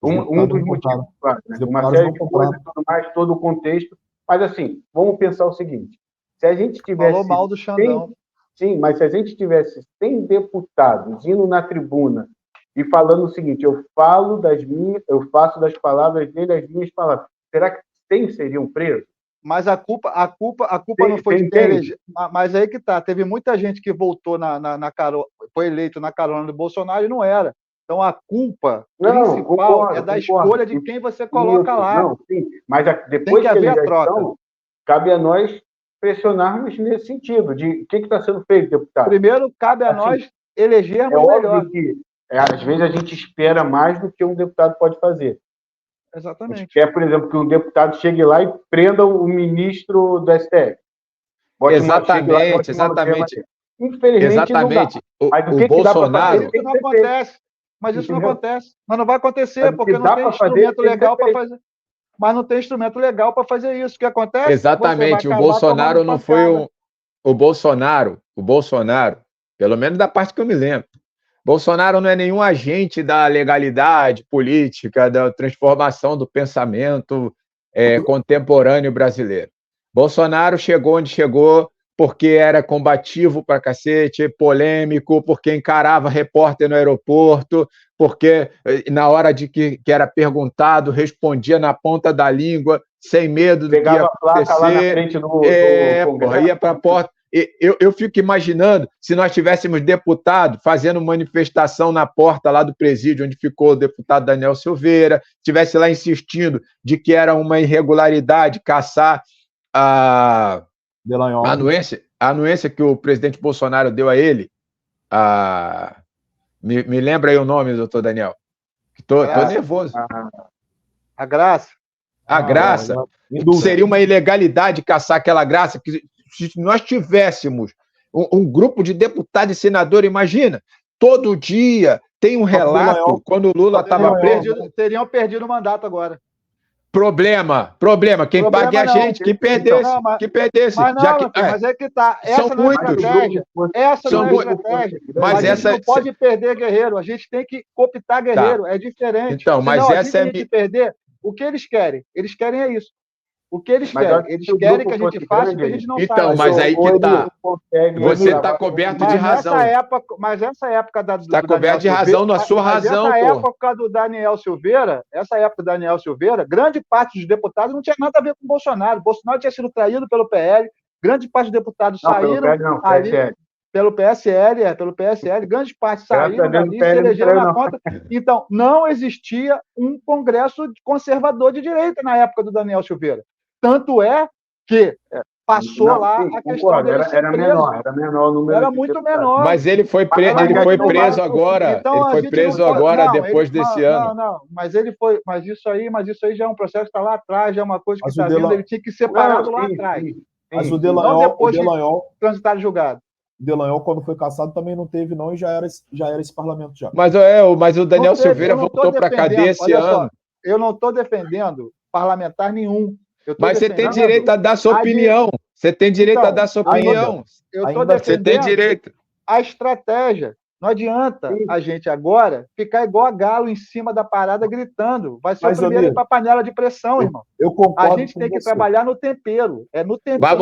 Um dos motivos, claro, né? Uma série de coisas, tudo mais, todo o contexto. Mas, assim, vamos pensar o seguinte. Se a gente tivesse... Falou mal do Xandão. Sim, mas se a gente tivesse 100 deputados indo na tribuna e falando o seguinte, eu faço das palavras dele as minhas palavras, será que 100 seriam presos? Mas a culpa não foi de ter elegido. Mas aí que tá, teve muita gente que voltou foi eleito na carona do Bolsonaro e não era. Então a culpa principal é da escolha de quem você coloca lá. Não, sim, mas depois que haver a troca. Cabe a nós pressionarmos nesse sentido, de o que está sendo feito, deputado. Primeiro, cabe a nós elegermos melhor. Óbvio que, às vezes, a gente espera mais do que um deputado pode fazer. Exatamente. A gente quer, por exemplo, que um deputado chegue lá e prenda o ministro do STF. Exatamente. Infelizmente, não dá. Mas o Bolsonaro... Isso não acontece. Mas isso não acontece. Mas não vai acontecer, porque não tem instrumento legal para fazer. Mas não tem instrumento legal para fazer isso. O que acontece? Exatamente. O Bolsonaro não foi o Bolsonaro, pelo menos da parte que eu me lembro, Bolsonaro não é nenhum agente da legalidade política, da transformação do pensamento contemporâneo brasileiro. Bolsonaro chegou onde chegou porque era combativo pra cacete, polêmico, porque encarava repórter no aeroporto, porque na hora de que era perguntado, respondia na ponta da língua, sem medo do que ia acontecer. Pegava a placa lá na frente do Congresso. Ia para a porta. Eu fico imaginando se nós tivéssemos deputado fazendo manifestação na porta lá do presídio, onde ficou o deputado Daniel Silveira, estivesse lá insistindo de que era uma irregularidade caçar a anuência que o presidente Bolsonaro deu a ele. Me lembra aí o nome, doutor Daniel. Estou nervoso. A graça. A graça. Seria uma ilegalidade caçar aquela graça, porque se nós tivéssemos um grupo de deputados e senadores, imagina, todo dia tem um relato quando o Lula estava preso. Teriam perdido o mandato agora. Problema. Quem pague a gente, que perdesse. Mas é que tá. Essa não é estratégia. Essa não é estratégia. Mas a gente não pode perder guerreiro. A gente tem que cooptar guerreiro. É diferente. Então, mas essa é... perder. O que eles querem? Eles querem é isso. O que eles querem? Eles querem que a gente faça o que a gente não sabe. Então, mas aí que tá. Você está coberto de razão. Mas essa época da... Está coberto de razão na sua razão, pô. Essa época do Daniel Silveira, grande parte dos deputados não tinha nada a ver com o Bolsonaro. O Bolsonaro tinha sido traído pelo PL, grande parte dos deputados saíram pelo PSL, grande parte saíram dali, se elegeram na conta. Então, não existia um congresso conservador de direita na época do Daniel Silveira. Tanto é que passou a questão dele era menor o número. Era muito menor. Mas ele foi preso agora. Então, ele foi preso agora, depois desse ano. Não, mas isso aí já é um processo que está lá atrás, já é uma coisa que está vindo, ele tinha que ser parado lá atrás. Mas o Delanhol transitar julgado. O Delanhol, quando foi cassado, também não teve, não, e já era esse parlamento já. Mas o Daniel Silveira voltou para a cadeia esse ano. Eu não estou defendendo parlamentar nenhum. Mas você tem direito a dar sua opinião. Você tem direito a dar sua opinião. Eu estou defendendo. Você tem direito. A estratégia. Não adianta a gente agora ficar igual a galo em cima da parada gritando. Vai ser o primeiro ir para a panela de pressão, irmão. Eu concordo. A gente tem que trabalhar no tempero. É no tempero.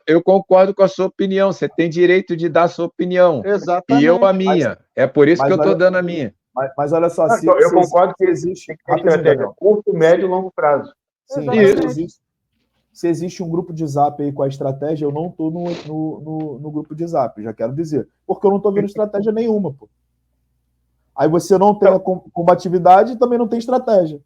Eu concordo com a sua opinião. Você tem direito de dar a sua opinião. Exatamente. E eu a minha. É por isso que eu estou dando a minha. Mas olha só, eu concordo que existe estratégia curto, médio e longo prazo. Sim, Exatamente. se existe um grupo de zap aí com a estratégia, eu não estou no grupo de zap, já quero dizer. Porque eu não estou vendo estratégia nenhuma, pô. Aí você não tem a combatividade e também não tem estratégia.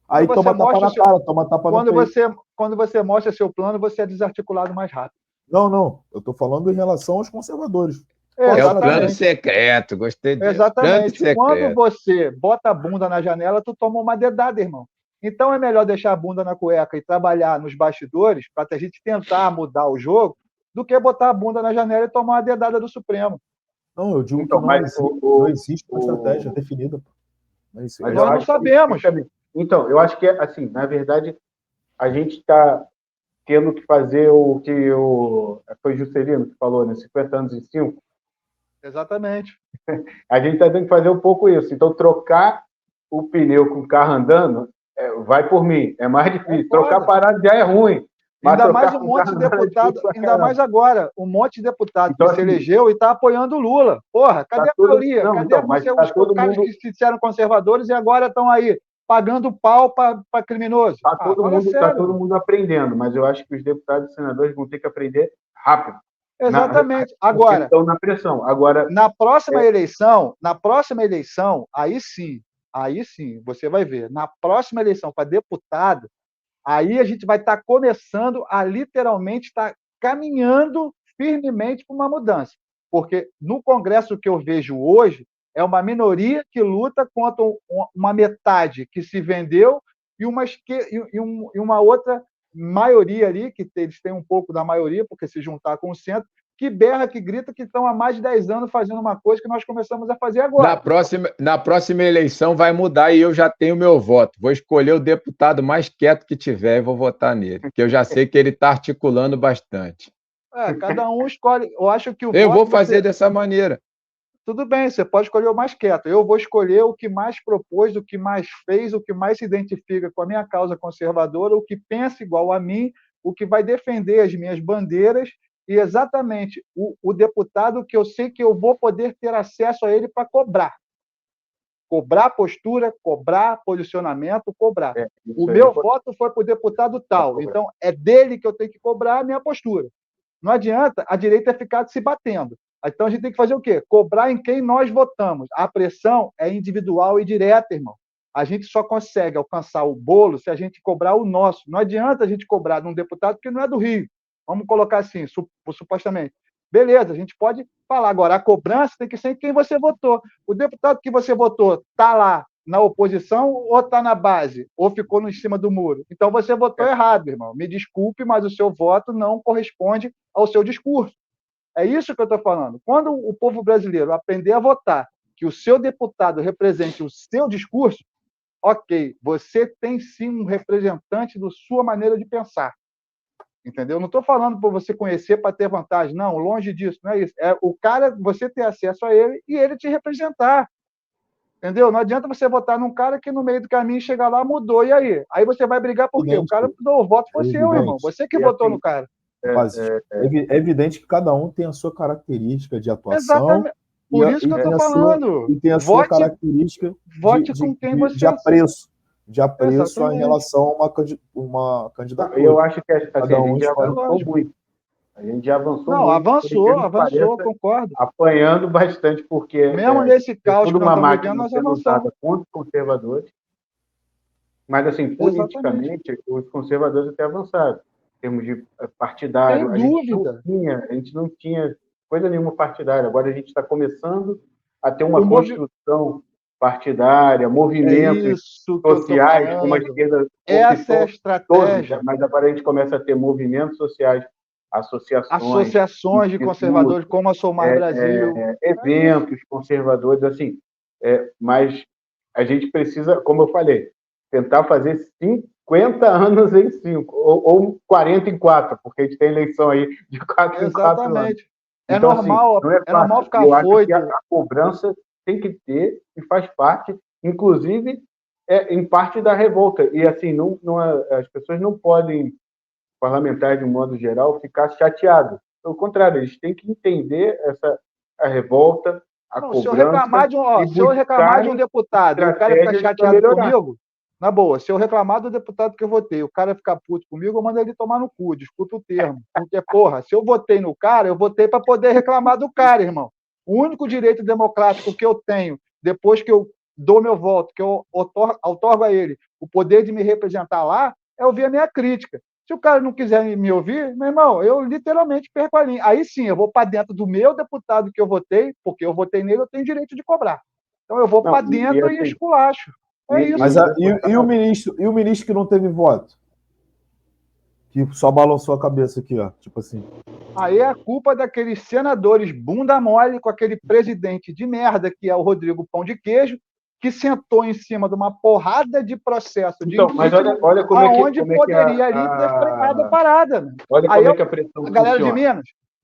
Aí Quando você toma tapa mostra na cara, toma tapa no peito. quando você mostra seu plano, você é desarticulado mais rápido. Não. Eu estou falando em relação aos conservadores. É o plano Exatamente. secreto, gostei disso. Exatamente. Plano Quando secreto. você bota a bunda na janela, tu toma uma dedada, irmão. Então é melhor deixar a bunda na cueca e trabalhar nos bastidores para a gente tentar mudar o jogo do que botar a bunda na janela e tomar uma dedada do Supremo. Não, eu digo Então, que mas não existe uma estratégia definida. Pô. Mas Nós eu não acho sabemos. Então, eu acho que, assim, na verdade, a gente está tendo que fazer o que foi Juscelino que falou, né? 50 anos em 5. Exatamente. A gente está tendo que fazer um pouco isso. Então, trocar o pneu com o carro andando, vai por mim, é mais difícil. Trocar parado já é ruim. Mas Ainda mais trocar um com o monte carro de andando é deputado, difícil pra ainda caramba. mais agora, um monte de deputado Então, que se assim, elegeu e está apoiando o Lula. Porra, cadê a maioria? Não, Cadê então, mas os tá todo caras mundo, que se disseram conservadores e agora estão aí pagando pau para criminoso? Fala tá sério. todo mundo aprendendo, mas eu acho que os deputados e senadores vão ter que aprender rápido. Exatamente. Porque Agora, estão na pressão. Agora, na próxima eleição, aí sim, você vai ver. Na próxima eleição para deputado, aí a gente vai estar começando a literalmente estar caminhando firmemente para uma mudança. Porque no Congresso que eu vejo hoje, é uma minoria que luta contra uma metade que se vendeu e uma outra maioria ali, que eles têm um pouco da maioria, porque se juntar com o centro, que berra, que grita, que estão há mais de 10 anos fazendo uma coisa que nós começamos a fazer agora. Na próxima eleição vai mudar e eu já tenho meu voto. Vou escolher o deputado mais quieto que tiver e vou votar nele, porque eu já sei que ele está articulando bastante. Cada um escolhe. Eu acho que o Eu voto vou fazer dessa maneira. Tudo bem, você pode escolher o mais quieto. Eu vou escolher o que mais propôs, o que mais fez, o que mais se identifica com a minha causa conservadora, o que pensa igual a mim, o que vai defender as minhas bandeiras e exatamente o deputado que eu sei que eu vou poder ter acesso a ele para cobrar. Cobrar postura, cobrar posicionamento, cobrar. O meu voto foi para o deputado tal, então é dele que eu tenho que cobrar a minha postura. Não adianta a direita ficar se batendo. Então a gente tem que fazer o quê? Cobrar em quem nós votamos. A pressão é individual e direta, irmão. A gente só consegue alcançar o bolo se a gente cobrar o nosso. Não adianta a gente cobrar de um deputado que não é do Rio. Vamos colocar assim, supostamente. Beleza, a gente pode falar. Agora, a cobrança tem que ser em quem você votou. O deputado que você votou está lá na oposição ou está na base? Ou ficou em cima do muro? Então você votou errado, irmão. Me desculpe, mas o seu voto não corresponde ao seu discurso. É isso que eu estou falando. Quando o povo brasileiro aprender a votar que o seu deputado represente o seu discurso, ok, você tem sim um representante da sua maneira de pensar. Entendeu? Não estou falando para você conhecer para ter vantagem. Não, longe disso, não é isso. É o cara, você ter acesso a ele e ele te representar. Entendeu? Não adianta você votar num cara que no meio do caminho chega lá, mudou, e aí? Aí você vai brigar por quê? O cara mudou, o voto foi seu, irmão. Você que votou no cara. É evidente que cada um tem a sua característica de atuação. Exatamente. Por isso que eu estou falando. E tem a sua característica com quem você de apreço. De apreço Exatamente. em relação a uma candidatura. Eu acho que assim, cada um a gente já avançou muito. A gente já avançou Não, muito. avançou, concordo. Apanhando bastante, porque mesmo nesse caos que nós estamos vivendo, nós avançamos. Contra os conservadores. Mas, assim, politicamente, os conservadores até avançaram. Em termos de partidário, Sem dúvida. A gente não tinha coisa nenhuma partidária. Agora a gente está começando a ter uma construção partidária, movimentos sociais, como a esquerda. Essa é a estratégia. Todos, mas agora a gente começa a ter movimentos sociais, associações de conservadores, como a Somar Brasil. Eventos conservadores, assim. Mas a gente precisa, como eu falei, tentar fazer 50 anos em 5, ou 40 em 4, porque a gente tem eleição aí de 4 em 4 anos. Exatamente. Então, normal, assim, é normal ficar foito. Acho que a cobrança tem que ter e faz parte, inclusive, em parte da revolta. E, assim, as pessoas não podem, parlamentares de um modo geral, ficar chateados. Pelo contrário, eles têm que entender a revolta, a cobrança. Se eu reclamar de um deputado e o cara ficar chateado comigo, Na boa, se eu reclamar do deputado que eu votei, o cara ficar puto comigo, eu mando ele tomar no cu, discuto o termo. Porque, porra, se eu votei no cara, eu votei para poder reclamar do cara, irmão. O único direito democrático que eu tenho, depois que eu dou meu voto, que eu outorgo a ele o poder de me representar lá, é ouvir a minha crítica. Se o cara não quiser me ouvir, meu irmão, eu literalmente perco a linha. Aí sim, eu vou para dentro do meu deputado que eu votei, porque eu votei nele, eu tenho direito de cobrar. Então eu vou para dentro e esculacho. É isso. Mas e o ministro que não teve voto? Que só balançou a cabeça aqui, ó. Tipo assim. Aí é a culpa daqueles senadores bunda mole com aquele presidente de merda que é o Rodrigo Pão de Queijo, que sentou em cima de uma porrada de processo de mas olha como aonde poderia ali ter freado a parada. Né? Olha aí como é que a pressão a galera funciona. de Minas,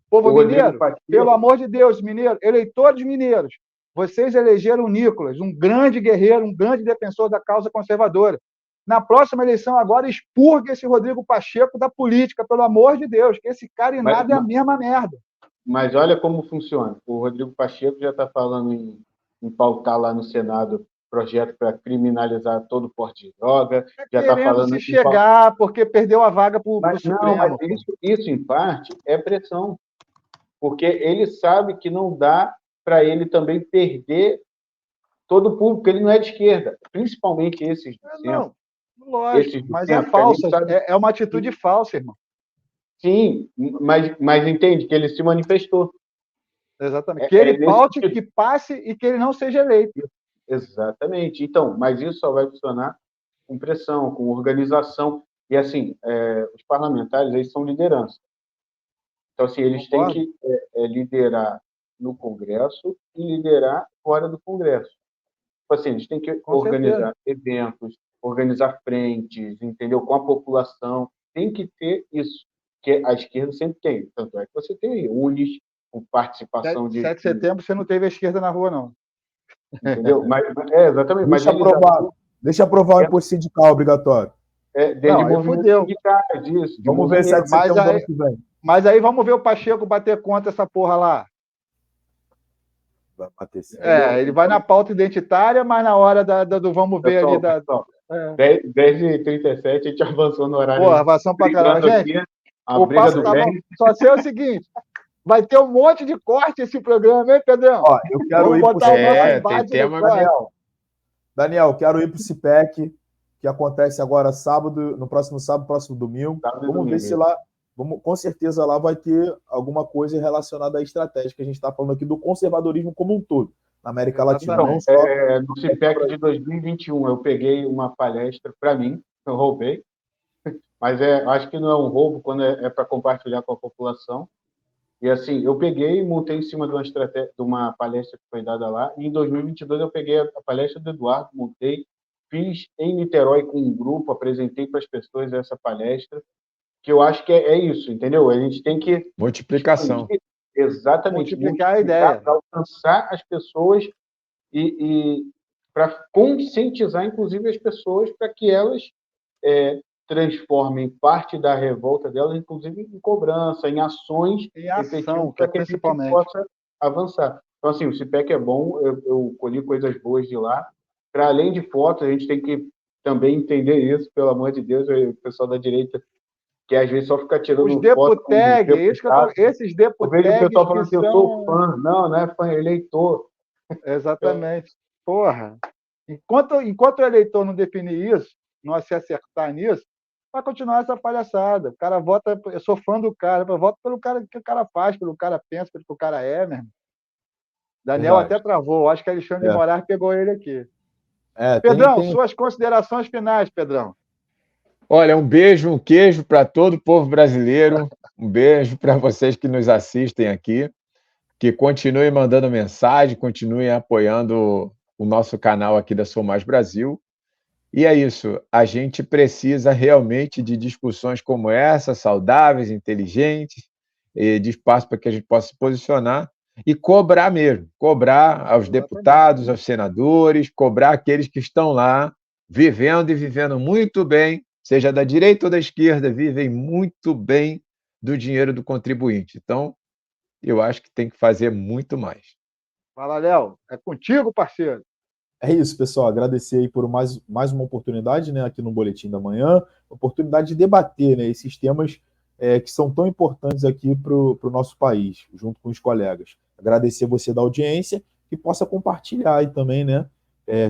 povo mineiro, pelo amor de Deus, mineiro, eleitores mineiros, vocês elegeram o Nicolas, um grande guerreiro, um grande defensor da causa conservadora. Na próxima eleição agora, expurgue esse Rodrigo Pacheco da política, pelo amor de Deus, que esse cara e nada é a mesma merda. Mas olha como funciona. O Rodrigo Pacheco já está falando em pautar lá no Senado projeto para criminalizar todo o porte de droga. Já está falando se chegar porque perdeu a vaga para o Supremo. Mas isso, em parte, é pressão. Porque ele sabe que não dá para ele também perder todo o público. Ele não é de esquerda, principalmente esses do centro. Não, lógico, mas é falsa. É uma atitude falsa, irmão. Sim, mas entende que ele se manifestou. Exatamente. Que ele paute, que passe e que ele não seja eleito. Exatamente. Então, mas isso só vai funcionar com pressão, com organização. E, assim, os parlamentares, eles são liderança. Então, assim, eles têm que liderar no Congresso e liderar fora do Congresso. Tipo assim, eles têm que organizar eventos, organizar frentes, entendeu? Com a população. Tem que ter isso, que a esquerda sempre tem. Tanto é que você tem aí, Unis, com participação de... 7 de setembro você não teve a esquerda na rua, não. Entendeu? Exatamente. Deixa aprovar o imposto sindical obrigatório. Desde movimentos sindicais, disso. Vamos ver 7 de setembro do ano que vem. Mas aí vamos ver o Pacheco bater contra essa porra lá. Vai bater ele vai na pauta identitária, mas na hora do vamos ver ali da... 10h37, a gente avançou no horário. Porra, avançamos pra caramba. Gente, o passo tá bom. Só sei o seguinte, vai ter um monte de corte esse programa, hein, Pedrão? Ó, eu quero ir pro Daniel, quero ir pro CIPEC, que acontece agora no próximo sábado, próximo domingo. Vamos ver se lá... com certeza lá vai ter alguma coisa relacionada à estratégia, que a gente está falando aqui do conservadorismo como um todo, na América Latina. Não só... no CIPEC de 2021, eu peguei uma palestra para mim, eu roubei, mas acho que não é um roubo quando é para compartilhar com a população. E assim, eu peguei e montei em cima de uma palestra que foi dada lá, e em 2022 eu peguei a palestra do Eduardo, montei, fiz em Niterói com um grupo, apresentei para as pessoas essa palestra, que eu acho que é isso, entendeu? A gente tem que... Multiplicação. Exatamente. Multiplicar a ideia. Para alcançar as pessoas e para conscientizar, inclusive, as pessoas para que elas transformem parte da revolta delas, inclusive, em cobrança, em ações efetivas, para que a gente possa avançar. Então, assim, o CIPEC é bom, eu colhi coisas boas de lá. Para além de fotos, a gente tem que também entender isso, pelo amor de Deus, o pessoal da direita que às vezes só fica tirando os deputeg, esses deputeg. Eu vejo o pessoal falando assim, eu sou fã. Não é fã, é eleitor. Exatamente. Porra. Enquanto o eleitor não definir isso, não se acertar nisso, vai continuar essa palhaçada. O cara vota, eu sou fã do cara, eu voto pelo cara que o cara faz, pelo cara pensa, pelo que o cara é, mesmo. Daniel até travou, acho que Alexandre de Moraes pegou ele aqui. Pedrão, suas considerações finais, Pedrão. Olha, um beijo, um queijo para todo o povo brasileiro, um beijo para vocês que nos assistem aqui, que continuem mandando mensagem, continuem apoiando o nosso canal aqui da Sou Mais Brasil. E é isso, a gente precisa realmente de discussões como essa, saudáveis, inteligentes, de espaço para que a gente possa se posicionar e cobrar mesmo, cobrar aos deputados, aos senadores, cobrar aqueles que estão lá vivendo e vivendo muito bem, seja da direita ou da esquerda, vivem muito bem do dinheiro do contribuinte. Então, eu acho que tem que fazer muito mais. Fala, Léo. É contigo, parceiro. É isso, pessoal. Agradecer aí por mais uma oportunidade, né, aqui no Boletim da Manhã, oportunidade de debater, né, esses temas que são tão importantes aqui para o nosso país, junto com os colegas. Agradecer você da audiência que possa compartilhar aí também, né?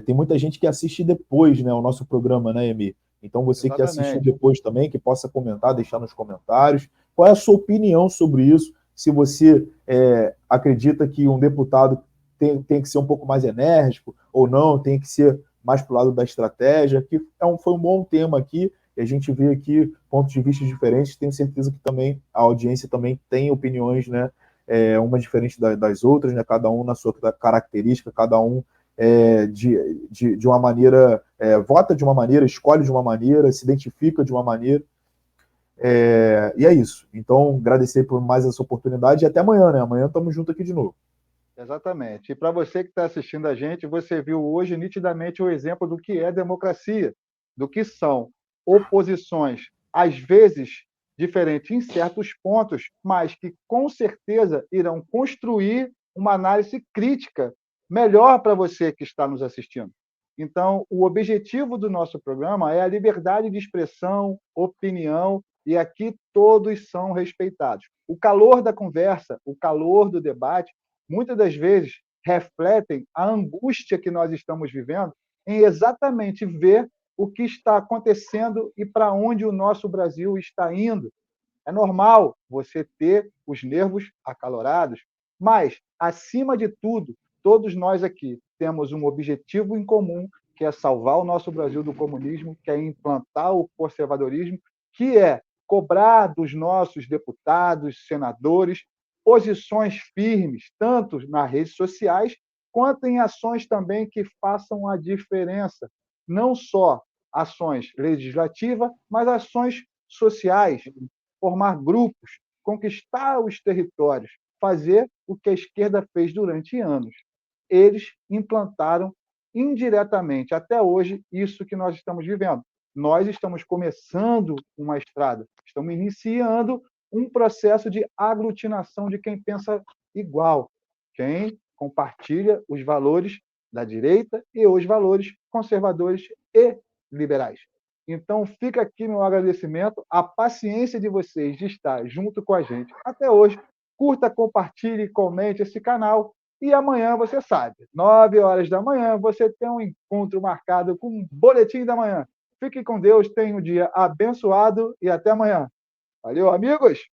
Tem muita gente que assiste depois, né, o nosso programa, né, Emi? Então você que assistiu Exatamente. depois também, que possa comentar, deixar nos comentários qual é a sua opinião sobre isso. Se você acredita que um deputado tem que ser um pouco mais enérgico ou não, tem que ser mais para o lado da estratégia, que foi um bom tema aqui, e a gente vê aqui pontos de vista diferentes, tenho certeza que também a audiência também tem opiniões, né, uma diferente das outras, né, cada um na sua característica, cada um de uma maneira, vota de uma maneira, escolhe de uma maneira, se identifica de uma maneira, e é isso. Então, agradecer por mais essa oportunidade e até amanhã, né? Amanhã estamos juntos aqui de novo. Exatamente. E para você que está assistindo a gente, você viu hoje nitidamente o exemplo do que é democracia, do que são oposições, às vezes diferentes em certos pontos, mas que com certeza irão construir uma análise crítica melhor para você que está nos assistindo. Então, o objetivo do nosso programa é a liberdade de expressão, opinião, e aqui todos são respeitados. O calor da conversa, o calor do debate, muitas das vezes refletem a angústia que nós estamos vivendo em exatamente ver o que está acontecendo e para onde o nosso Brasil está indo. É normal você ter os nervos acalorados, mas, acima de tudo, todos nós aqui temos um objetivo em comum, que é salvar o nosso Brasil do comunismo, que é implantar o conservadorismo, que é cobrar dos nossos deputados, senadores, posições firmes, tanto nas redes sociais, quanto em ações também que façam a diferença. Não só ações legislativas, mas ações sociais, formar grupos, conquistar os territórios, fazer o que a esquerda fez durante anos. Eles implantaram indiretamente, até hoje, isso que nós estamos vivendo. Nós estamos começando uma estrada, estamos iniciando um processo de aglutinação de quem pensa igual, quem compartilha os valores da direita e os valores conservadores e liberais. Então, fica aqui meu agradecimento, a paciência de vocês de estar junto com a gente até hoje. Curta, compartilhe, comente esse canal. E amanhã, você sabe, 9 horas da manhã, você tem um encontro marcado com um Boletim da Manhã. Fique com Deus, tenha um dia abençoado e até amanhã. Valeu, amigos!